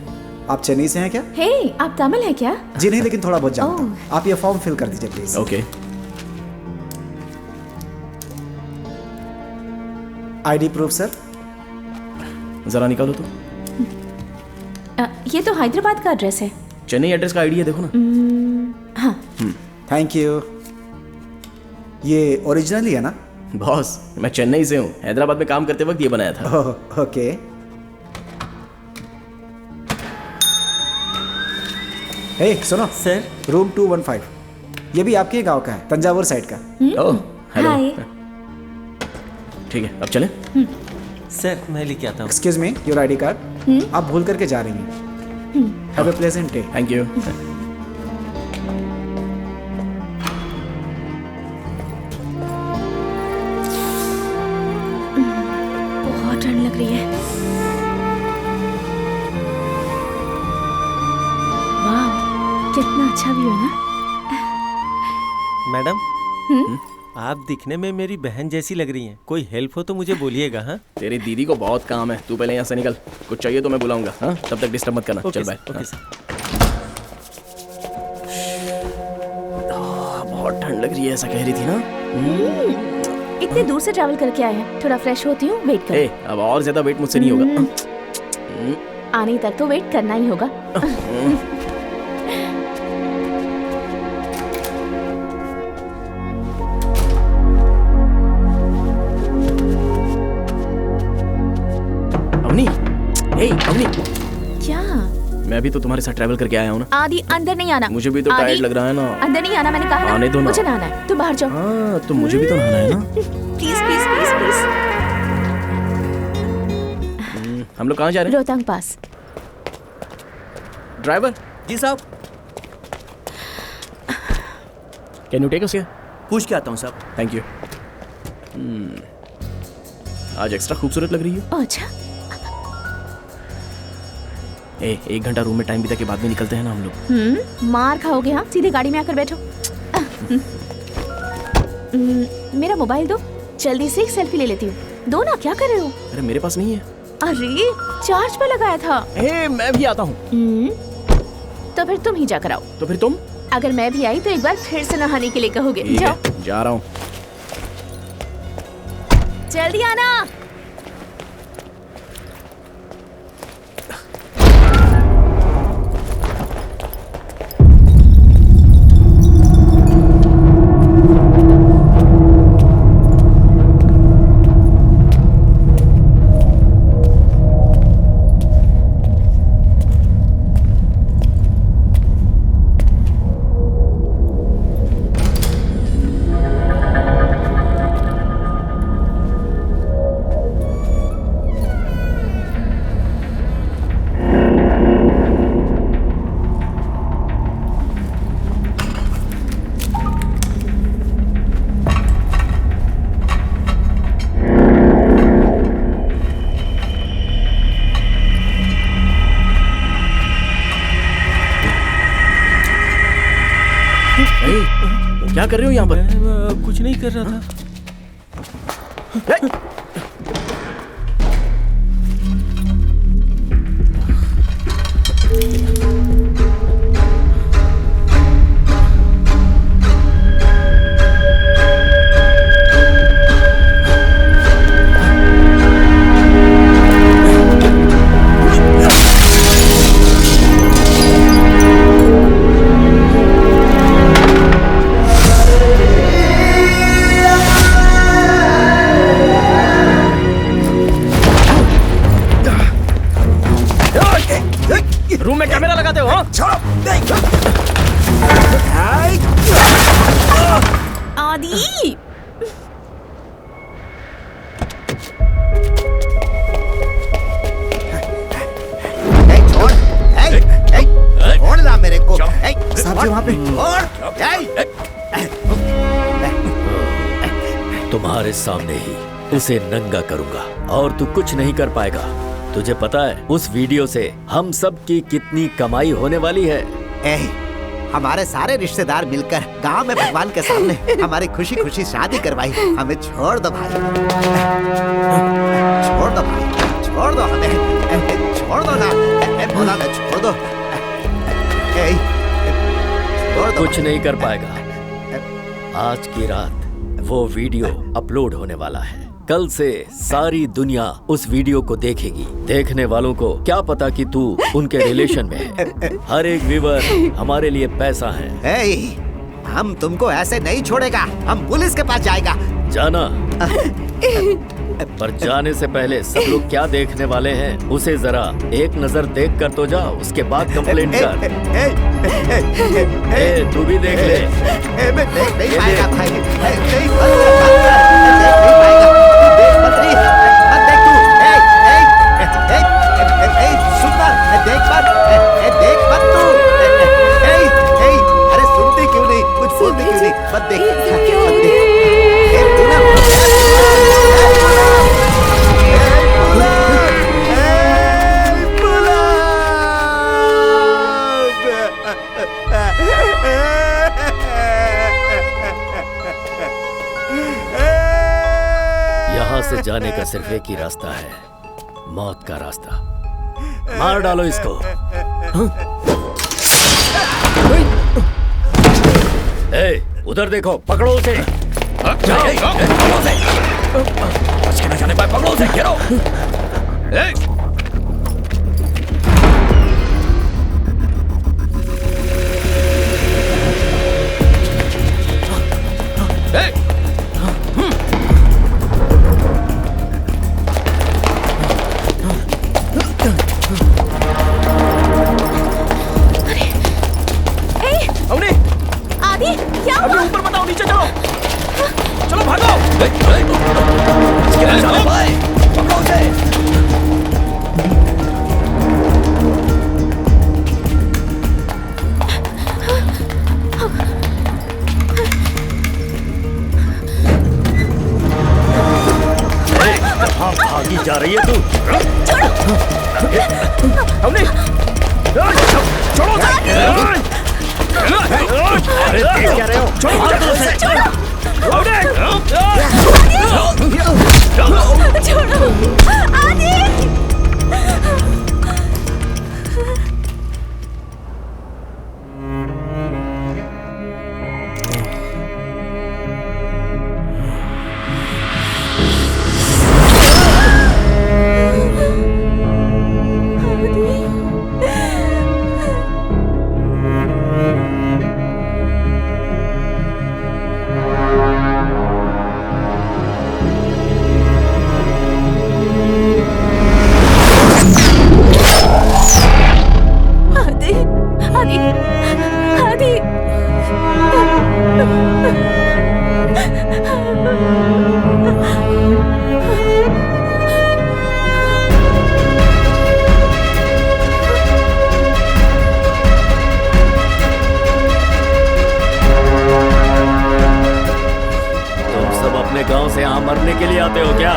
आप चेन्नई से हैं क्या? Hey, आप तमिल हैं क्या? जी नहीं, लेकिन थोड़ा बहुत जानता हूँ। आप ये फॉर्म फिल कर दीजिए please. Okay. ID proof sir. जरा निकालो तो। ये तो हैदराबाद का एड्रेस है। चेन्नई एड्रेस का आईडी है, देखो ना। हाँ। Thank you. ये ओरिजिनली है ना? बॉस, मैं चेन्नई से हूँ, हैदराबाद में काम करते वक्त ये बनाया था। ओके। हे सुनो सर, रूम 215 ये भी आपके गांव का है, तंजावुर साइड का। ओह, हेलो। हाय। ठीक है, अब चले। सर मैं लेके आता हूँ। Excuse me, your ID card. आप भूल करके जा रही हैं। Have a pleasant day. Thank you. बहुत ठंड लग रही है। वाह, कितना अच्छा व्यू है ना। मैडम, आप दिखने में मेरी बहन जैसी लग रही हैं। कोई हेल्प हो तो मुझे बोलिएगा। हाँ, तेरी दीदी को बहुत काम है, तू पहले यहाँ से निकल। कुछ चाहिए तो मैं बुलाऊंगा। हाँ, तब तक डिस्टर्ब मत करना। चल बाय। Okay sir. बहुत ठंड लग रही है, ऐसा कह रही थी ना। इतने दूर से ट्रैवल करके आए हैं, थोड़ा फ्रेश होती हूँ, वेट करो। अब और ज्यादा वेट मुझसे नहीं होगा। आने तक तो वेट करना ही होगा। अवनी, क्या? मैं भी तो तुम्हारे साथ ट्रैवल करके आया हूँ ना। आदि अंदर नहीं आना। मुझे भी तो आदि, टायर्ड लग रहा है ना। अंदर नहीं आना, मैंने कहा ना। आने दो ना। मुझे नहाना है, तुम बाहर जाओ। हाँ, तो मुझे भी तो नहाना है ना। Please please please please. हम लोग कहाँ जा रहे हैं? रोहतांग पास। ड्राइवर जी साहब। Can you take us here? पूछ के आता हूँ साहब। Thank you. आज एक्स्ट्रा खूबसूरत लग रही है। अच्छा, 1 घंटा रूम में टाइम बिता के बाद में निकलते हैं ना हम लोग। मार खाओगे। हाँ, सीधे गाड़ी में आकर बैठो। मेरा मोबाइल दो, जल्दी से एक सेल्फी ले लेती हूँ। दो ना, क्या कर रहे हो? अरे मेरे पास नहीं है। अरे चार्ज पे लगाया था। मैं भी आता हूँ। तो फिर तुम ही जाकर आओ। तो फिर तुम? अगर मैं भी आई तो एक बार फिर से नहाने के लिए कहोगे। जाओ। जा रहा हूँ। जल्दी आना। क्या कर रहे हो यहाँ पर? मैं कुछ नहीं कर रहा था। रूम में कैमरा लगाते हो? आदि, छोड़ ना मेरे को। साहब जी वहाँ पे। तुम्हारे सामने ही उसे नंगा करूंगा और तू कुछ नहीं कर पाएगा। तुझे पता है उस वीडियो से हम सब की कितनी कमाई होने वाली है? हमारे सारे रिश्तेदार मिलकर गांव में भगवान के सामने हमारी खुशी खुशी शादी करवाई। हमें छोड़ दो भाई, छोड़ दो भाई, छोड़ दो हमें, छोड़ दो ना, बोला ना छोड़ दो, छोड़ दो। कुछ नहीं कर पाएगा। आज की रात वो वीडियो अपलोड होने वाला है। कल से सारी दुनिया उस वीडियो को देखेगी। देखने वालों को क्या पता कि तू उनके रिलेशन में है। हर एक व्यूअर हमारे लिए पैसा है। हम तुमको ऐसे नहीं छोड़ेगा, हम पुलिस के पास जाएगा। जाना, पर जाने से पहले सब लोग क्या देखने वाले हैं उसे जरा एक नजर देख कर तो जा, उसके बाद कंप्लेंट कर। तू भी देख ले। मैं देख नहीं पाएगा भाई, नहीं पाएगा। अरे मत देख तू। सुन ना, देख मत, देख मत तू। अरे सुनती क्यों नहीं, कुछ बोलती क्यों नहीं? मत देख, मत देख। यहाँ से जाने का सिर्फ एक ही रास्ता है, मौत का रास्ता। मार डालो इसको। ए, उधर देखो, पकड़ो उसे। पकड़ो उसे। बच के न जाने पाए, पकड़ो उसे, घेरो। भागी जा रही है तू? हमने छोड़ो अरे देख क्या रहे हो? छोड़ो आदि। गांव से यहाँ मरने के लिए आते हो क्या?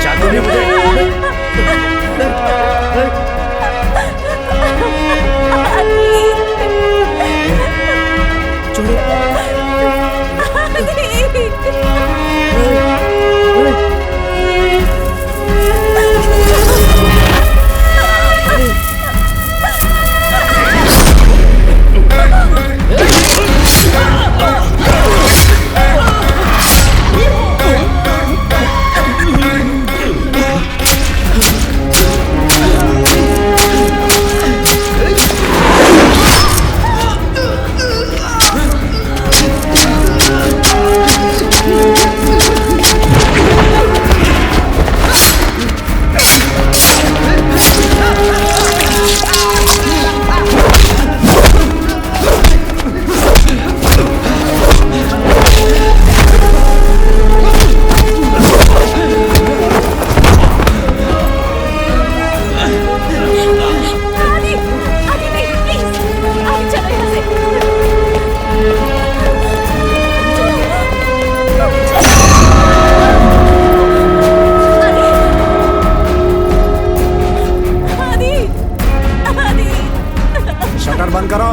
चाकू नहीं मुझे। बंद करो।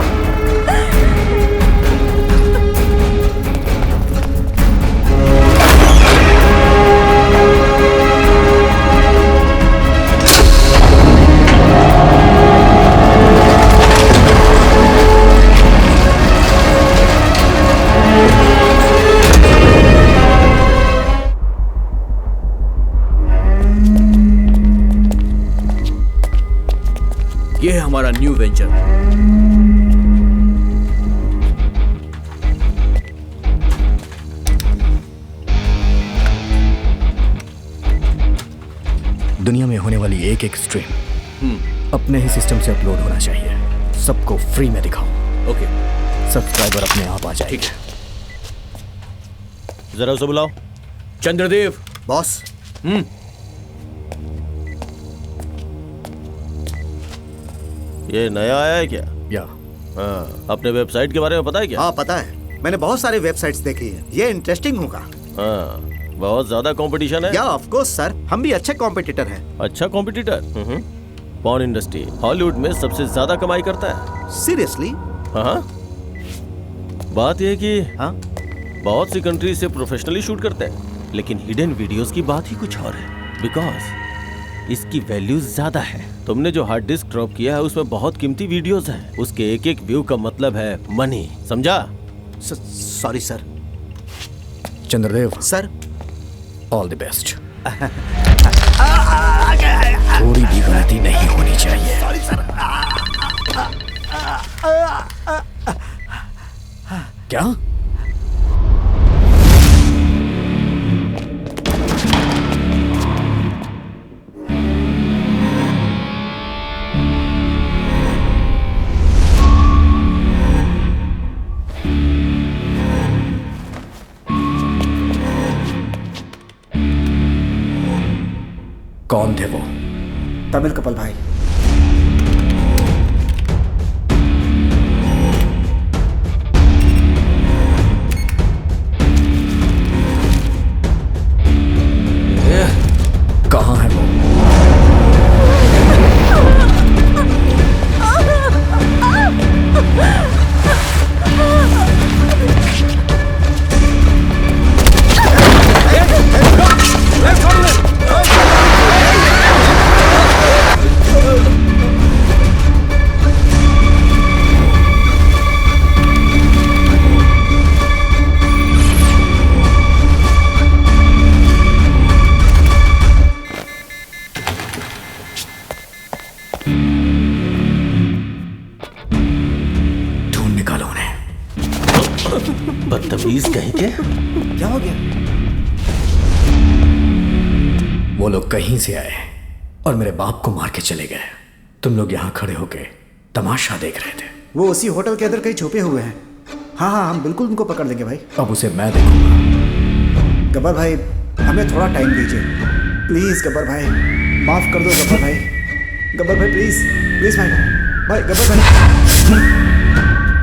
ये है हमारा न्यू वेंचर। दुनिया में होने वाली एक एक स्ट्रीम अपने ही सिस्टम से अपलोड होना चाहिए। सबको फ्री में दिखाओ। ओके। सब्सक्राइबर अपने आप आ जाएंगे। जरा उसे बुलाओ। चंद्रदेव बॉस। ये नया आया है क्या? या हाँ, अपने वेबसाइट के बारे में पता है क्या? हाँ पता है, मैंने बहुत सारे वेबसाइट्स देखी है, ये इंटरेस्टिंग होगा। हाँ, बहुत ज्यादा कंपटीशन है। या ऑफ कोर्स सर, हम भी अच्छे कॉम्पिटिटर हैं। अच्छा कॉम्पिटिटर। पॉर्न इंडस्ट्री हॉलीवुड में सबसे ज्यादा कमाई करता है। सीरियसली? हाँ, बात यह है कि हाँ, बहुत सी कंट्री से प्रोफेशनली शूट करते हैं, लेकिन हिडन वीडियोस की बात ही कुछ और है, बिकॉज इसकी वैल्यू ज्यादा है। तुमने जो हार्ड डिस्क ड्रॉप किया है उसमें बहुत कीमती वीडियोस हैं। उसके एक एक व्यू का मतलब है मनी, समझा? Sorry sir. Chandradev sir, all the best. थोड़ी भी गलती नहीं होनी चाहिए। Sorry sir. क्या? कौन थे वो? तमिल कपल भाई। कहाँ है वो? बदतमीज कहीं के। क्या हो गया? वो लोग कहीं से आए और मेरे बाप को मार के चले गए। तुम लोग यहाँ खड़े होके तमाशा देख रहे थे। वो उसी होटल के अंदर कहीं छुपे हुए हैं। हाँ हाँ, हम बिल्कुल उनको पकड़ लेंगे भाई। अब उसे मैं देखूंगा। गब्बर भाई, हमें थोड़ा टाइम दीजिए प्लीज। गब्बर भाई माफ कर दो। गब्बर भाई, गब्बर भाई प्लीज प्लीज भाई। भाई गब्बर भाई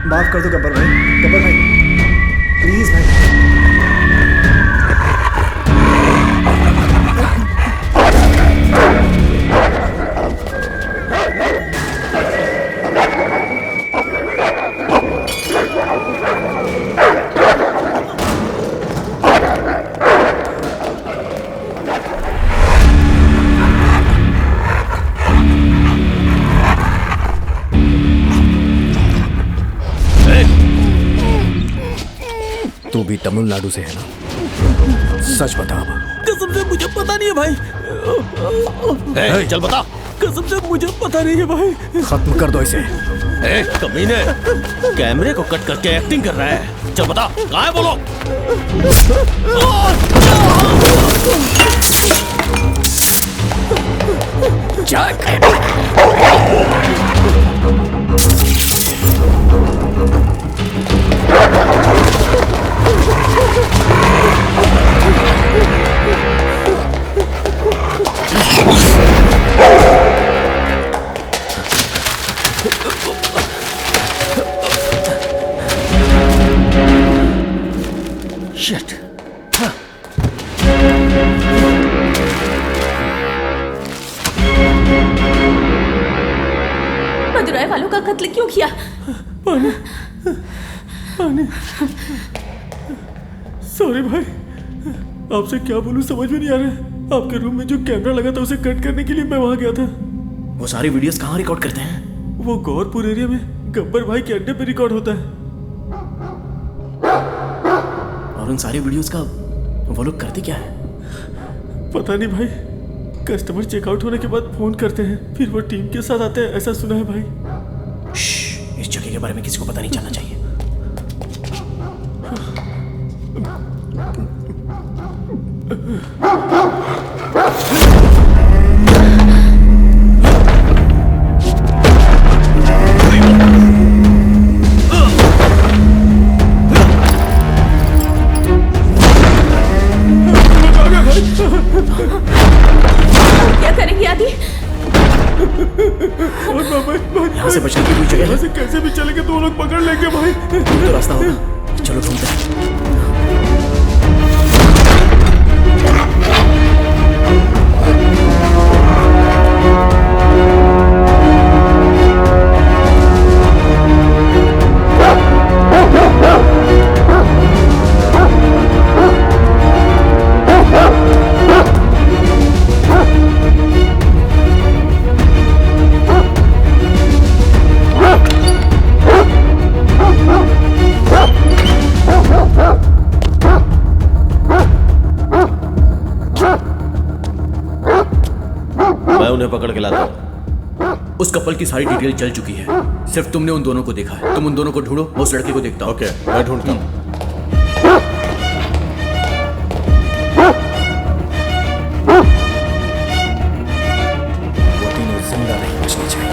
माफ कर दो। गब्बर भाई, गब्बर भाई प्लीज भाई। तू भी तमिलनाडु से है ना? सच बता। कसम से मुझे पता नहीं है भाई। चल बता। कसम से मुझे पता नहीं है भाई। खत्म कर दो इसे। कमीने, कैमरे को कट करके एक्टिंग कर रहा है। चल बता, कहाँ है बोलो। Shit. मदुराई वालों का कत्ल क्यों किया? पानी, पानी। सॉरी भाई, आपसे क्या बोलूं समझ में नहीं आ रहा। आपके रूम में जो कैमरा लगा था उसे कट करने के लिए मैं वहां गया था। वो सारी वीडियोस कहाँ रिकॉर्ड करते हैं? वो गौरपुर एरिया में गब्बर भाई के अड्डे पे रिकॉर्ड होता है। और उन सारी वीडियोस का वो लोग करते क्या है? पता नहीं भाई, कस्टमर चेकआउट होने के बाद फोन करते हैं, फिर वो टीम के साथ आते हैं, ऐसा सुना है भाई। इस जगह के बारे में किसी को पता नहीं चलना चाहिए। यहाँ से बचने की कोई जगह है? से कैसे भी चलेंगे तो वो लोग पकड़ लेंगे भाई। तो रास्ता होगा, चलो ढूंढते हैं। उन्हें पकड़ के लाता हूं। उस कपल की सारी डिटेल चल चुकी है, सिर्फ तुमने उन दोनों को देखा है। तुम उन दोनों को ढूंढो, मैं उस लड़के को देखता हूं। ओके, मैं ढूंढता हूं। वो तीनों जिंदा नहीं बचने चाहिए।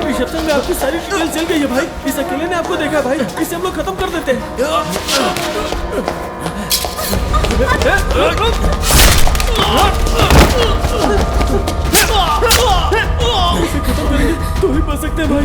रिसेप्शन में आपकी सारी डिटेल चल गई है भाई। इस अकेले ने आपको देखा भाई, इसे हम लोग खत्म कर देते हैं। इसे खत्म करेंगे तो ही बच सकते हैं भाई।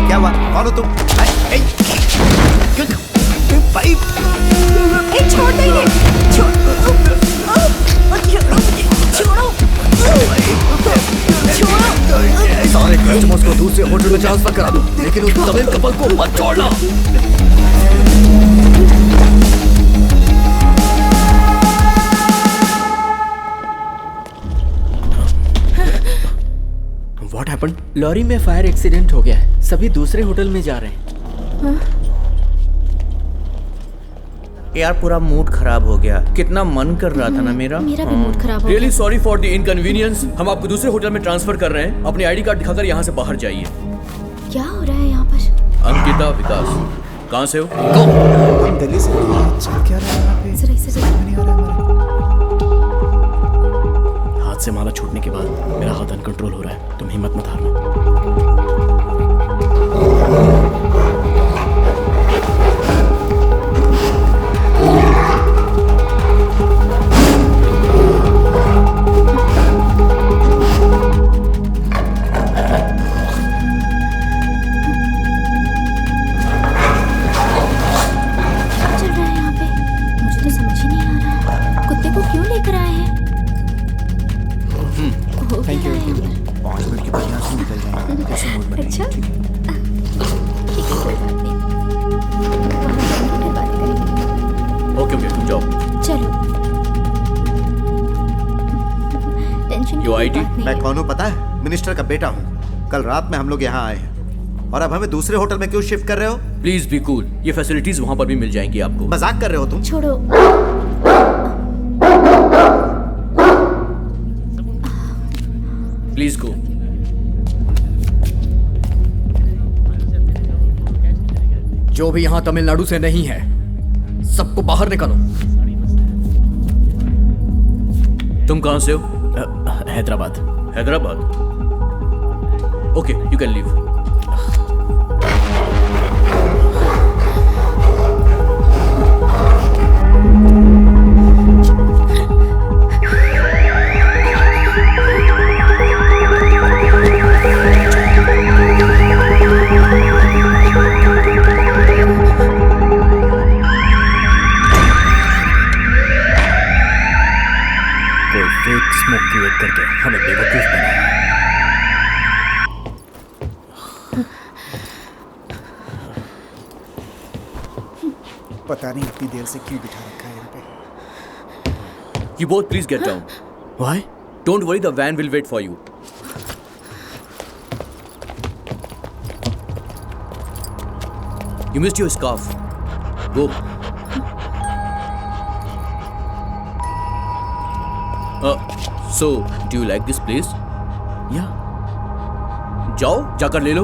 क्या हुआ? कौन हो तुम? भाई छोड़ दे ये, सारे कस्टमर्स को दूसरे होटल में ट्रांसफर करा दो, लेकिन उस तमिल कपल को मत छोड़ना। What happened? लॉरी में फायर एक्सीडेंट हो गया है, सभी दूसरे होटल में जा रहे हैं। यार पूरा मूड खराब हो गया। कितना मन कर रहा था ना मेरा भी मूड खराब हो गया। Really sorry for the inconvenience. हम आपको दूसरे होटल में ट्रांसफर कर रहे हैं। अपनी आईडी कार्ड दिखाकर यहाँ से बाहर जाइए। क्या हो रहा है यहाँ पर? अंकिता विकास, कहाँ से हो? हम दिल्ली से। चल क्या रहा है यहाँ पे? जरा इसे नहीं आ रहा हमारा। हाथ से माला छूटने के बाद मेरा हाथ अनकंट्रोल हो रहा है। तुम हिम्मत मत हारना। Thank you. 5 मिनट के बाद यहाँ से निकल जाएंगे। कैसे मूड बनेगा? जाओ। चलो। Tension You IT? मैं कौन हूँ पता है? मिनिस्टर का बेटा हूँ। कल रात में हम लोग यहाँ आए हैं और अब हमें दूसरे होटल में क्यों शिफ्ट कर रहे हो? प्लीज बी कूल, ये फैसिलिटीज वहाँ पर भी मिल जाएंगी आपको। मजाक कर रहे हो तुम? छोड़ो। Please go. जो भी यहाँ तमिलनाडु से नहीं है सबको बाहर निकालो। तुम कहाँ से हो? Hyderabad. Hyderabad. Okay, you can leave. कोई फेक स्मोक क्रिएट करके हमें बेवकूफ बनाया। पता नहीं इतनी देर से क्यों बिठा रखा है यहाँ पे। You both please get down. Why? Don't worry, the van will wait for you. You missed your scarf. Go. So, do you like this place? Yeah. जाओ, जाकर ले लो।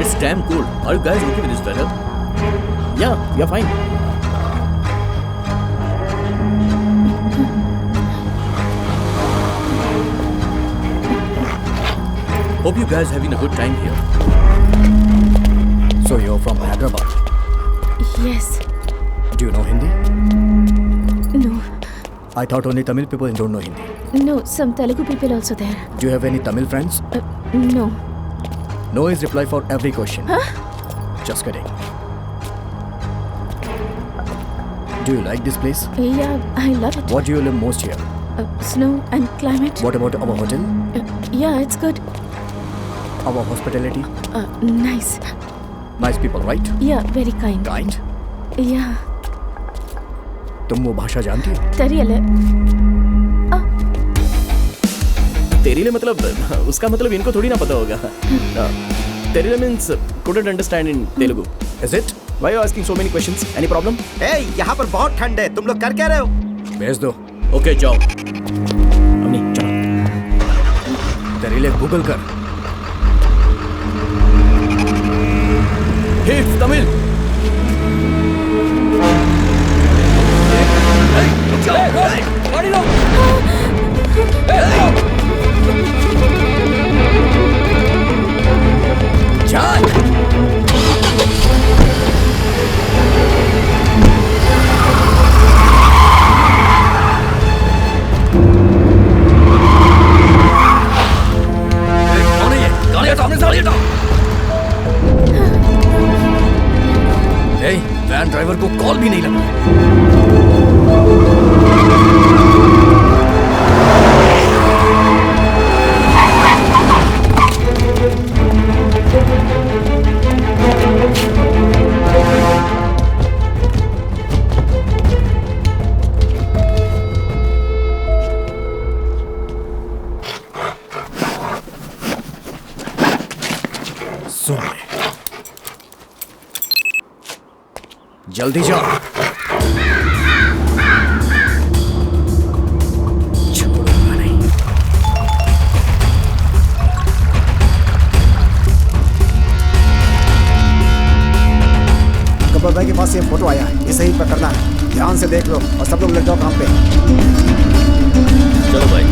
It's damn cold. Are you guys okay with this weather? Yeah, we are fine. Hope you guys having a good time here. So you're from Hyderabad. Yes. Do you know Hindi? No. I thought only Tamil people don't know Hindi. No, some Telugu people also there. Do you have any Tamil friends? No. No is reply for every question. Huh? Just kidding. Do you like this place? Yeah, I love it. What do you love most here? Snow and climate. What about our hotel? Yeah, it's good. Our hospitality? Nice. Nice people, right? Yeah, very kind. Kind? Yeah. तुम वो भाषा जानती हो? Terrible. तेरीले मतलब उसका मतलब इनको थोड़ी ना पता होगा। तेरीले means couldn't understand in Telugu. Is it? Why are you asking so many questions? Any problem? Hey, यहाँ पर बहुत ठंड है। तुम लोग कर क्या रहे हो? भेज दो। Okay, जाओ। अवनी, चलो। तेरीले गूगल कर। Hey, it's Tamil. गाड़ी लो। चल। कौन है ये? गाड़ी हटाओ, अपने साड़ी हटाओ। Hey, वैन ड्राइवर को कॉल भी नहीं लगा। सुन ले, जल्दी जा। छोड़ूंगा नहीं। गब्बर भाई के पास ये फोटो आया, इसे ही पकड़ना है। ध्यान से देख लो और सब लोग लग जाओ काम पे। चलो भाई।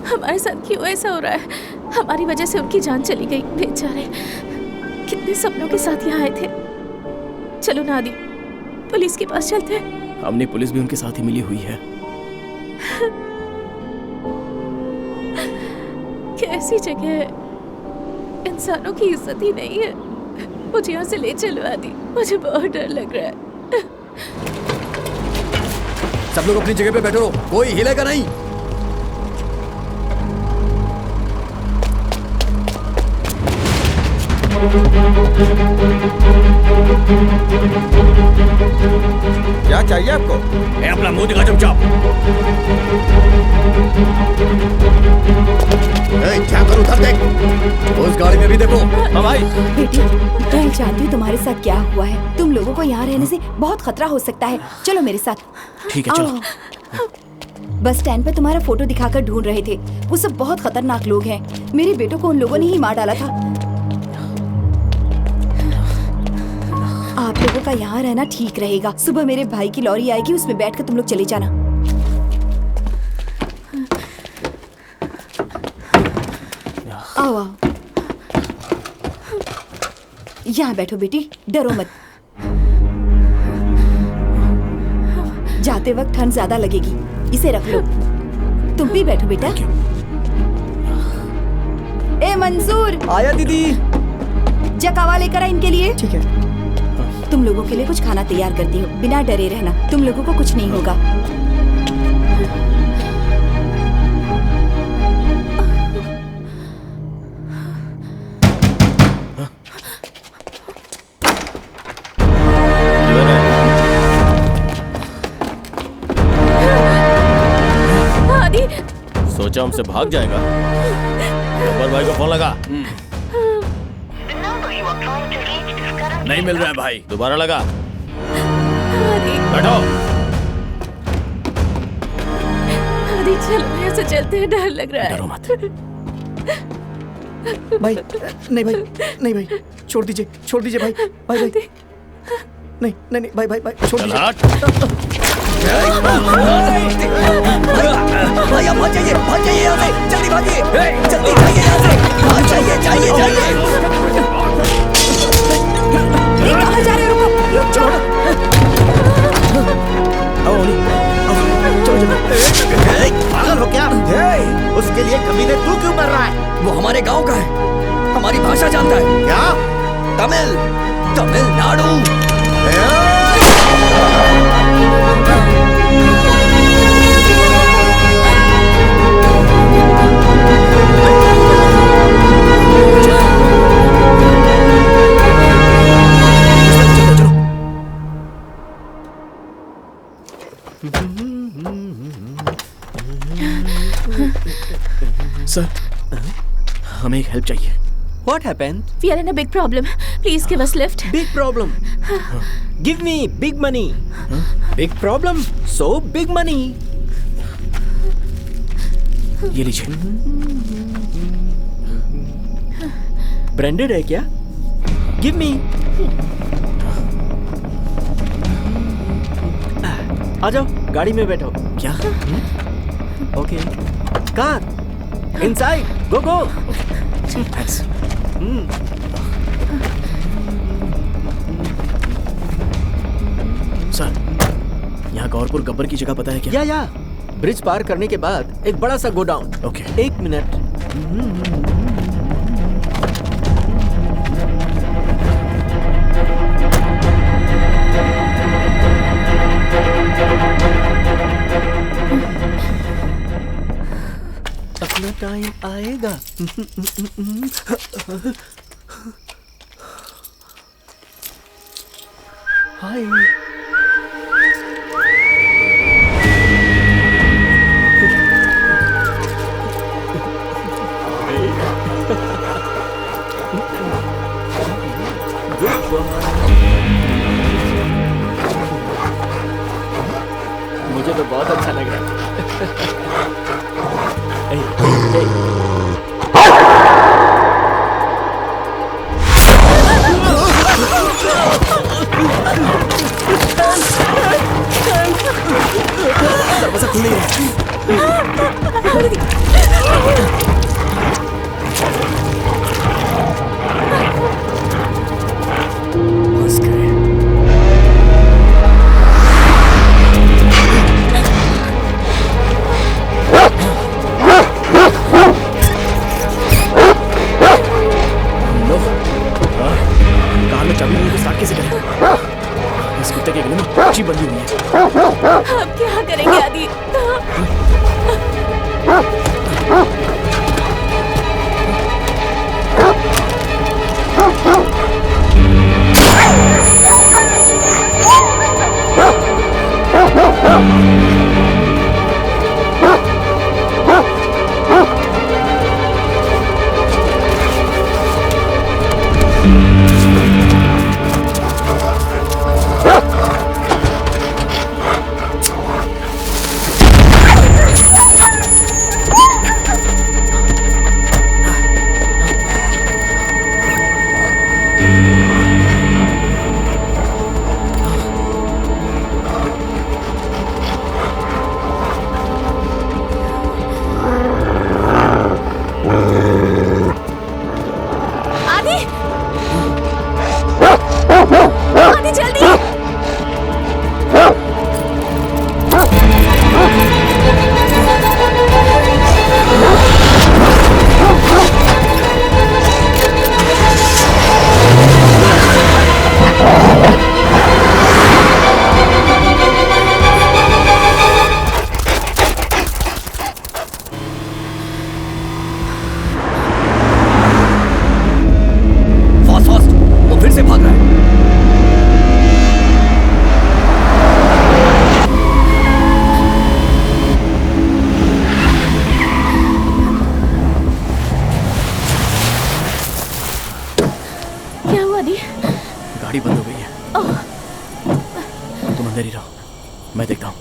हमारे साथ क्यों ऐसा हो रहा है? हमारी वजह से उनकी जान चली गई। बेचारे कितने सपनों के साथ यहाँ आए थे। चलो ना आदि, पुलिस के पास चलते हैं। हमने पुलिस भी उनके साथ ही मिली हुई है। कैसी जगह है, इंसानों की इज्जत ही नहीं है। मुझे यहाँ से ले चलो आदि, मुझे बहुत डर लग रहा है। सब लोग अपनी जगह पे बैठो, कोई हिलेगा नहीं। क्या चाहिए आपको? अपना मुंह दिखा चुपचाप। क्या करूं? उधर देख, उस गाड़ी में भी देखो। हाँ भाई। बेटी, मैं चाहती हूँ तुम्हारे साथ क्या हुआ है। तुम लोगों को यहाँ रहने से बहुत खतरा हो सकता है। चलो मेरे साथ। ठीक है, चलो। आओ। बस स्टैंड पे तुम्हारा फोटो दिखाकर ढूंढ रहे थे। वो सब बहुत खतरनाक लोग हैं। मेरे बेटों को उन लोगों ने ही मार डाला था। आप लोगों का यहाँ रहना ठीक रहेगा। सुबह मेरे भाई की लॉरी आएगी, उसमें बैठकर तुम लोग चले जाना। आओ आओ, यहाँ बैठो बेटी, डरो मत। जाते वक्त ठंड ज्यादा लगेगी, इसे रख लो। तुम भी बैठो बेटा। ए मंसूर, आया दीदी। जकावा लेकर आ इनके लिए। ठीक है। तुम लोगों के लिए कुछ खाना तैयार करती हूँ, बिना डरे रहना। तुम लोगों को कुछ नहीं होगा। आदि, सोचा हमसे भाग जाएगा। गब्बर भाई को फोन लगा। नहीं मिल रहा है भाई। दोबारा लगा। बैठो। बैठो। आदि चलो यहाँ से चलते हैं, डर लग रहा है। डरो मत। भाई नहीं भाई, नहीं भाई, छोड़ दीजिए, छोड़ दीजिए भाई, भाई भाई, नहीं नहीं नहीं भाई भाई भाई, छोड़ दीजिए। भाई आप भाग जाइए, भाग जाइए यहाँ से, जल्दी भागिए, जल्दी जाइए यहाँ से, भाग जाइए, जाइए जाइए। कहाँ जा रहे हो? रुको, छोड़ो। पागल हो क्या? उसके लिए कमीने तू क्यों मर रहा है? वो हमारे गांव का है, हमारी भाषा जानता है। क्या? तमिल, तमिलनाडु। सर, हमें एक हेल्प चाहिए। What happened? We are in a big problem. Please give us lift. Big problem. Give me big money. Big problem. So big money. ये लीजिए। Branded है क्या? Give me. आ जाओ, गाड़ी में बैठो। क्या? Okay. Car. Inside. Go go. Thanks. Sir, यहाँ गौरपुर गब्बर की जगह पता है क्या? या ब्रिज पार करने के बाद एक बड़ा सा गोडाउन। ओके। 1 मिनट। अपना टाइम आएगा। हाय। मुझे तो बहुत अच्छा लग रहा है। दरवाजा खुल नहीं रहा है। बस गए। कार में चाबी नहीं तो स्टार्ट कैसे करें? इस कुत्ते के गले में अच्छी बंदी हुई है। अब क्या करेंगे आदि? आदि जल्दी। फास्ट फास्ट, वो फिर से भाग रहा है। क्या हुआ आदि? गाड़ी बंद हो गई है। तुम अंदर ही रहो, मैं देखता हूँ।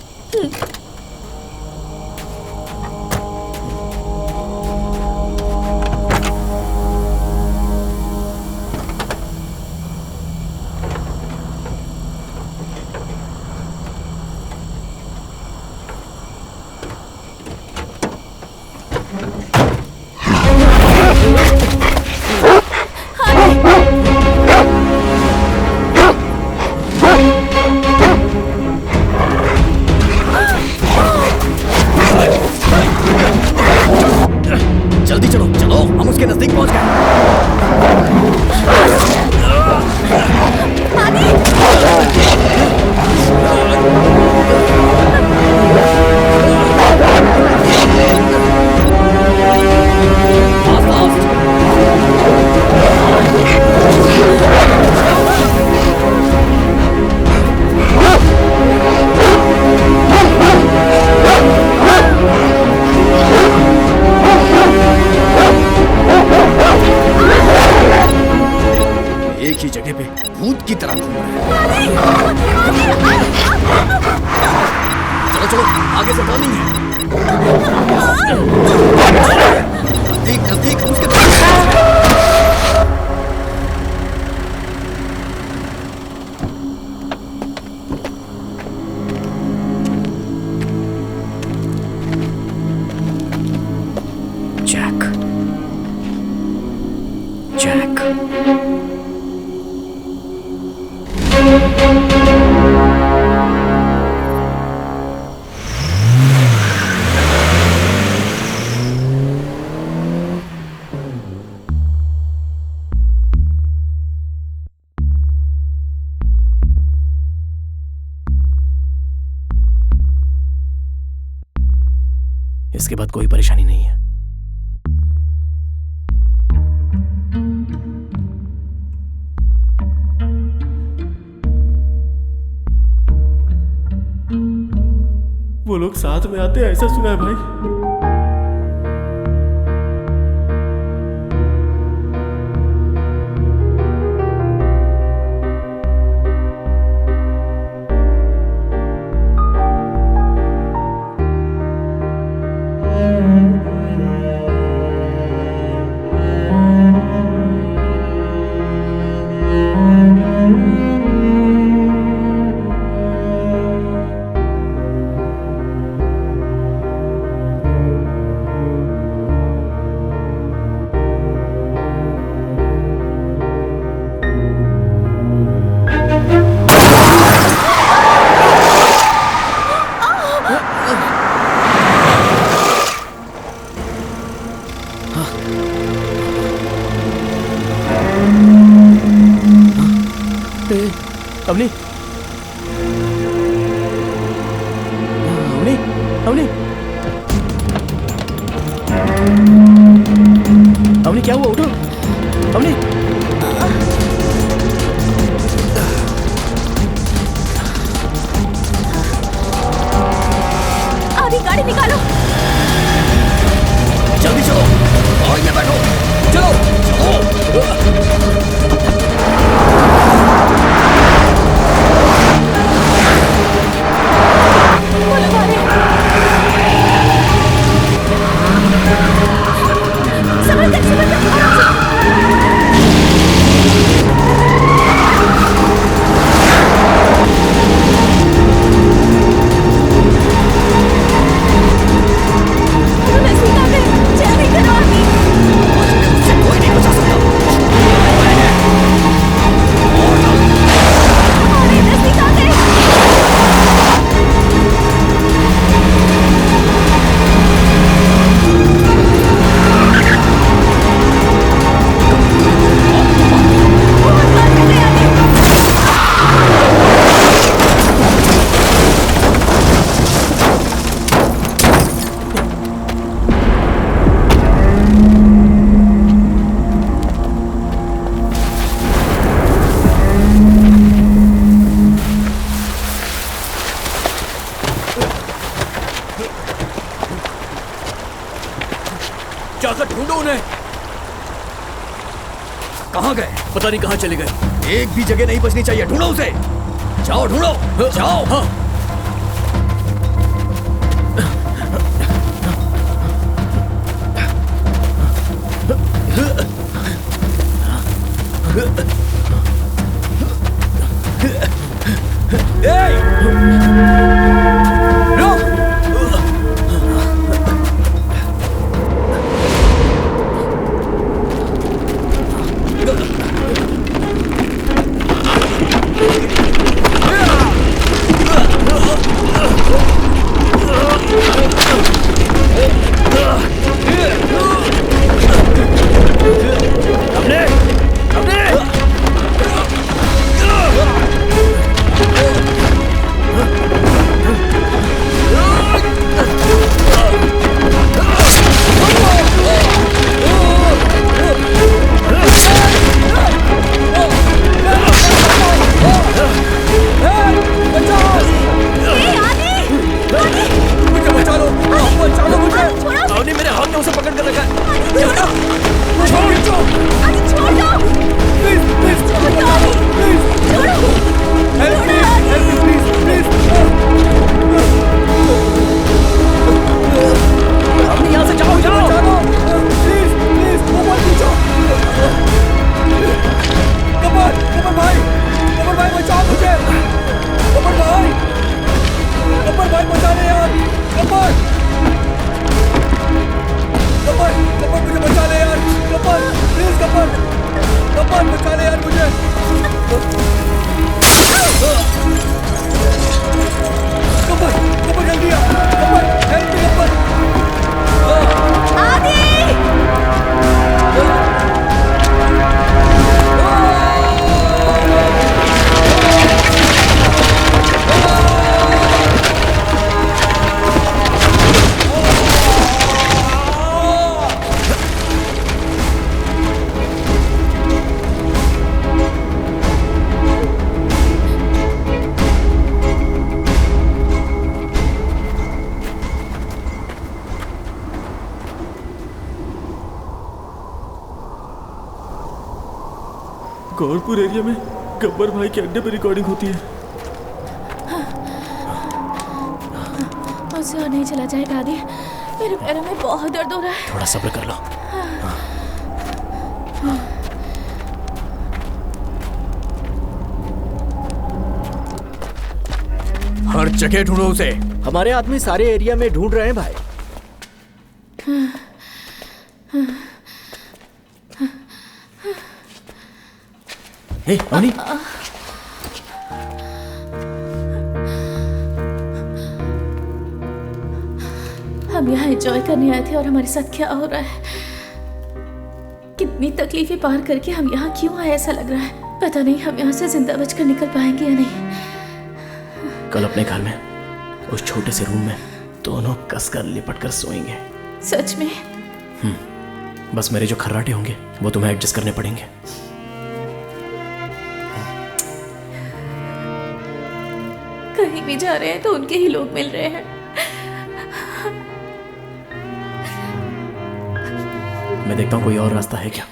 जल्दी चलो चलो, हम उसके नजदीक पहुंच गए। एक ही जगह पे भूत की तरह घूम रहा है। चलो चलो, आगे से टर्निंग है। नजदीक नजदीक, हम उसके जैक, जैक। इसके बाद कोई परेशानी नहीं है। वो लोग साथ में आते हैं, ऐसा सुना है भाई। अवनी अवनी क्या हुआ? उठो अवनी। आदि गाड़ी निकालो। जल्दी चलो, गाड़ी में बैठो, चलो जाकर ढूंढो उन्हें। कहाँ गए? पता नहीं कहाँ चले गए। एक भी जगह नहीं बचनी चाहिए, ढूंढो उसे। जाओ ढूंढो, जाओ। हाँ। गौरपुर एरिया में गब्बर भाई के अड्डे पे रिकॉर्डिंग होती है। मुझसे और नहीं चला जाएगा आदि, मेरे पैरों में बहुत दर्द हो रहा है। थोड़ा सब्र कर लो। हर जगह ढूंढो उसे। हमारे आदमी सारे एरिया में ढूंढ रहे हैं भाई। अवनी, हम यहाँ एंजॉय करने आए थे और हमारे साथ क्या हो रहा है? कितनी तकलीफें पार करके हम यहाँ क्यों आए ऐसा लग रहा है। पता नहीं हम यहाँ से जिंदा बचकर निकल पाएंगे या नहीं। कल अपने घर में उस छोटे से रूम में दोनों कसकर लिपट कर सोएंगे। सच में? बस मेरे जो खर्राटे होंगे वो तुम्हें एडजस्ट करने पड़ेंगे। कहीं भी जा रहे हैं तो उनके ही लोग मिल रहे हैं। मैं देखता हूँ कोई और रास्ता है क्या।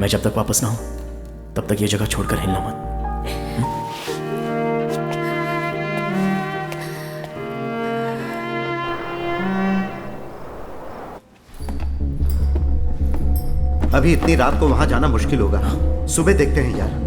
मैं जब तक वापस ना हूं तब तक ये जगह छोड़कर हिलना मत। अभी इतनी रात को वहां जाना मुश्किल होगा। सुबह देखते हैं यार।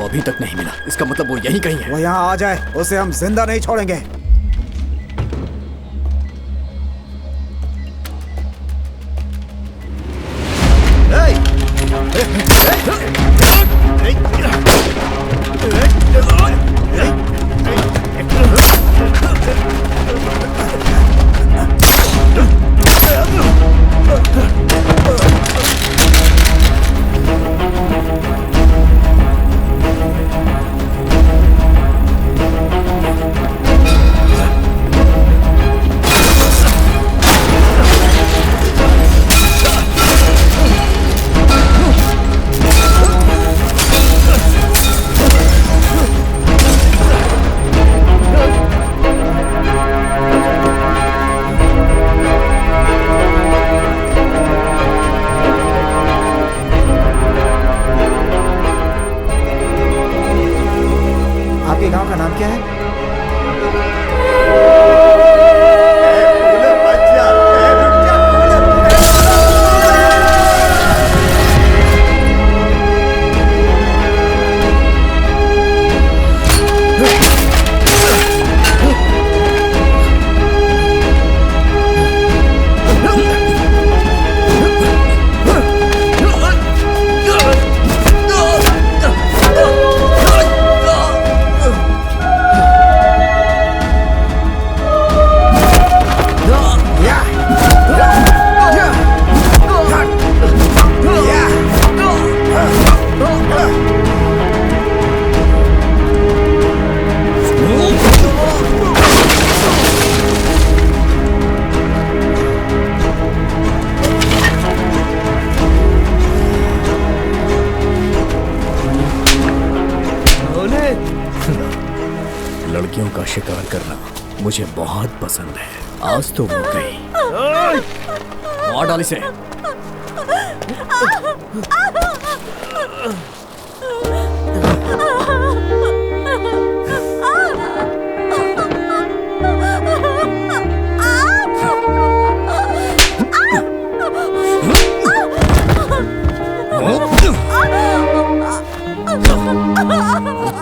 अभी तक नहीं मिला, इसका मतलब वो यहीं कहीं है। वो यहाँ आ जाए, उसे हम जिंदा नहीं छोड़ेंगे। लड़कियों का शिकार करना मुझे बहुत पसंद है। आज तो वो गई। मार डाल इसे।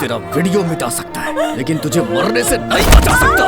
तेरा वीडियो मिटा सकता है लेकिन तुझे मरने से नहीं बचा सकता।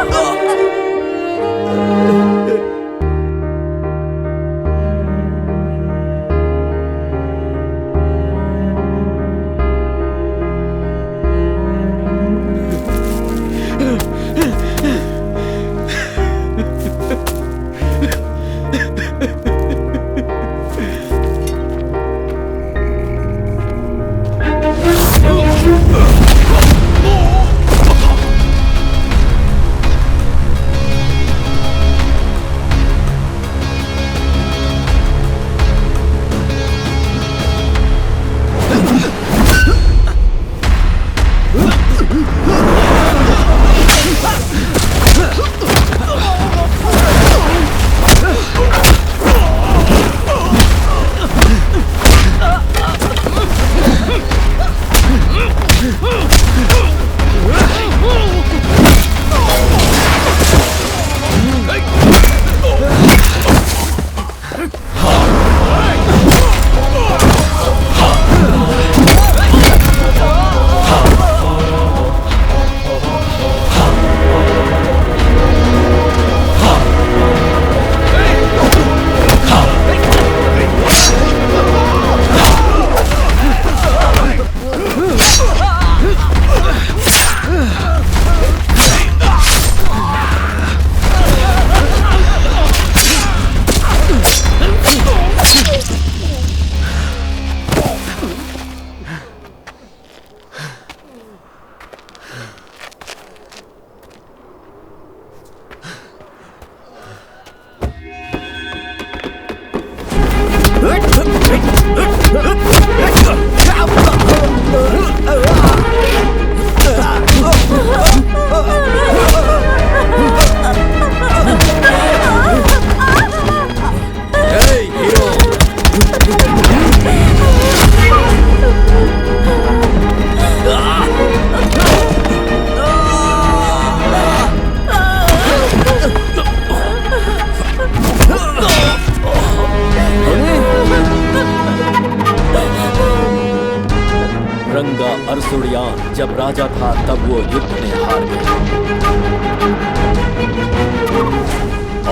रंगा अरसुड़ियान जब राजा था तब वो युद्ध में हार गया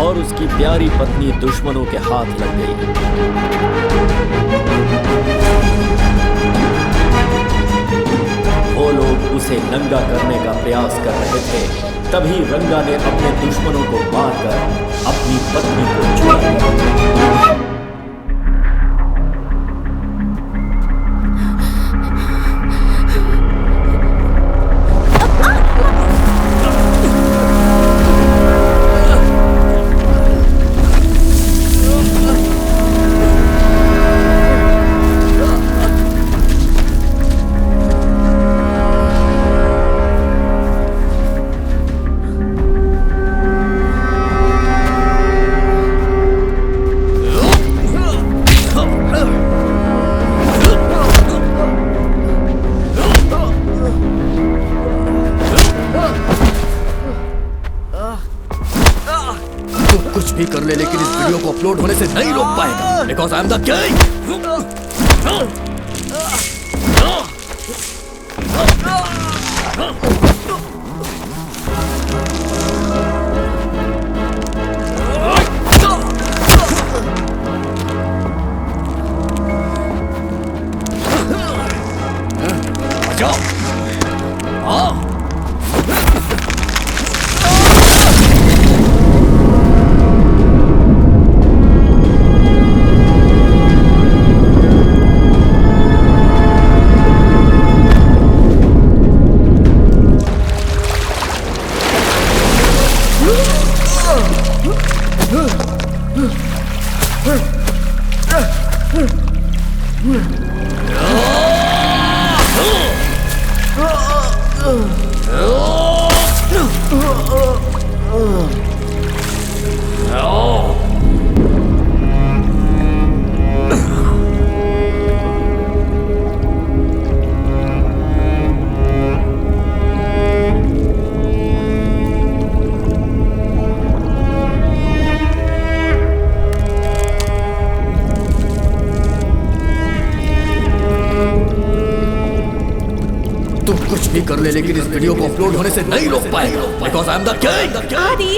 और उसकी प्यारी पत्नी दुश्मनों के हाथ लग गई। वो लोग उसे नंगा करने का प्रयास कर रहे थे, तभी रंगा ने अपने दुश्मनों को मारकर अपनी पत्नी को छुड़ा लिया। अपलोड होने से नहीं रोक पाएगा because I am the king. कर ले लेकिन इस वीडियो को अपलोड होने से नहीं रोक पाएगा because I am the king. आदि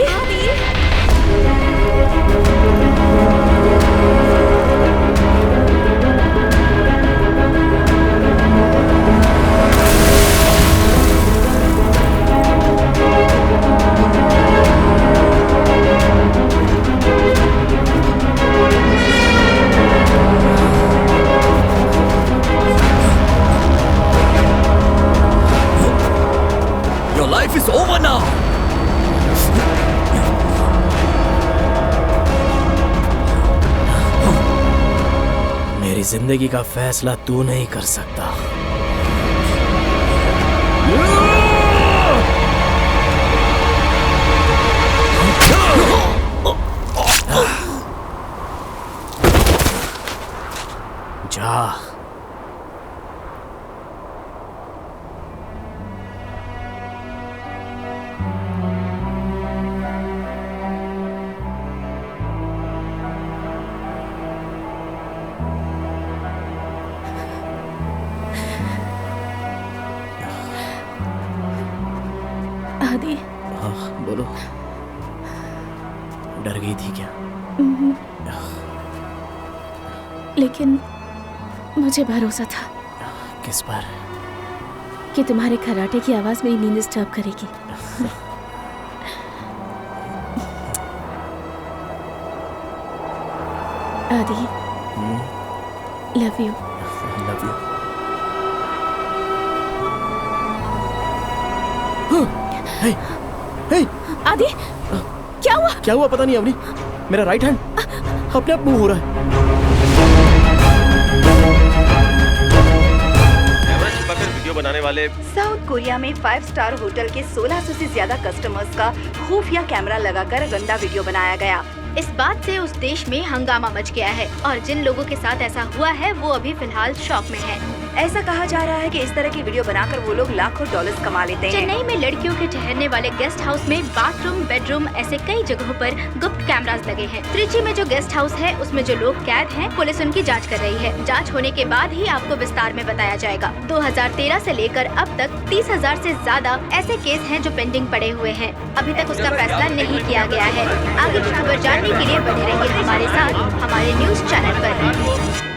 Life is over now. मेरी जिंदगी का फैसला तू नहीं कर सकता। जा आदि। हाँ बोलो, डर गई थी क्या? लेकिन मुझे भरोसा था। किस पर? कि तुम्हारे खर्राटे की आवाज मेरी नींद डिस्टर्ब करेगी। Adi, love you. Love you. Hey, hey. Adi, क्या हुआ? क्या हुआ पता नहीं अवनी, मेरा राइट हैंड अपने आप मूव हो रहा है। वीडियो बनाने वाले साउथ कोरिया में 5 स्टार होटल के 1600 से ज्यादा कस्टमर्स का खुफिया कैमरा लगाकर गंदा वीडियो बनाया गया। इस बात से उस देश में हंगामा मच गया है और जिन लोगों के साथ ऐसा हुआ है वो अभी फिलहाल शॉक में हैं। ऐसा कहा जा रहा है कि इस तरह की वीडियो बनाकर वो लोग लाखों डॉलर्स कमा लेते हैं। चेन्नई में लड़कियों के ठहरने वाले गेस्ट हाउस में बाथरूम, बेडरूम ऐसे कई जगहों पर गुप्त कैमरास लगे हैं। त्रिची में जो गेस्ट हाउस है उसमें जो लोग कैद हैं, पुलिस उनकी जांच कर रही है। जांच होने के बाद ही आपको विस्तार में बताया जाएगा। 2013 से लेकर अब तक 30,000 से ज्यादा ऐसे केस हैं जो पेंडिंग पड़े हुए हैं। अभी तक उसका फैसला नहीं किया गया है। आगे की खबर जानने के लिए बने रहिए हमारे साथ हमारे न्यूज चैनल पर।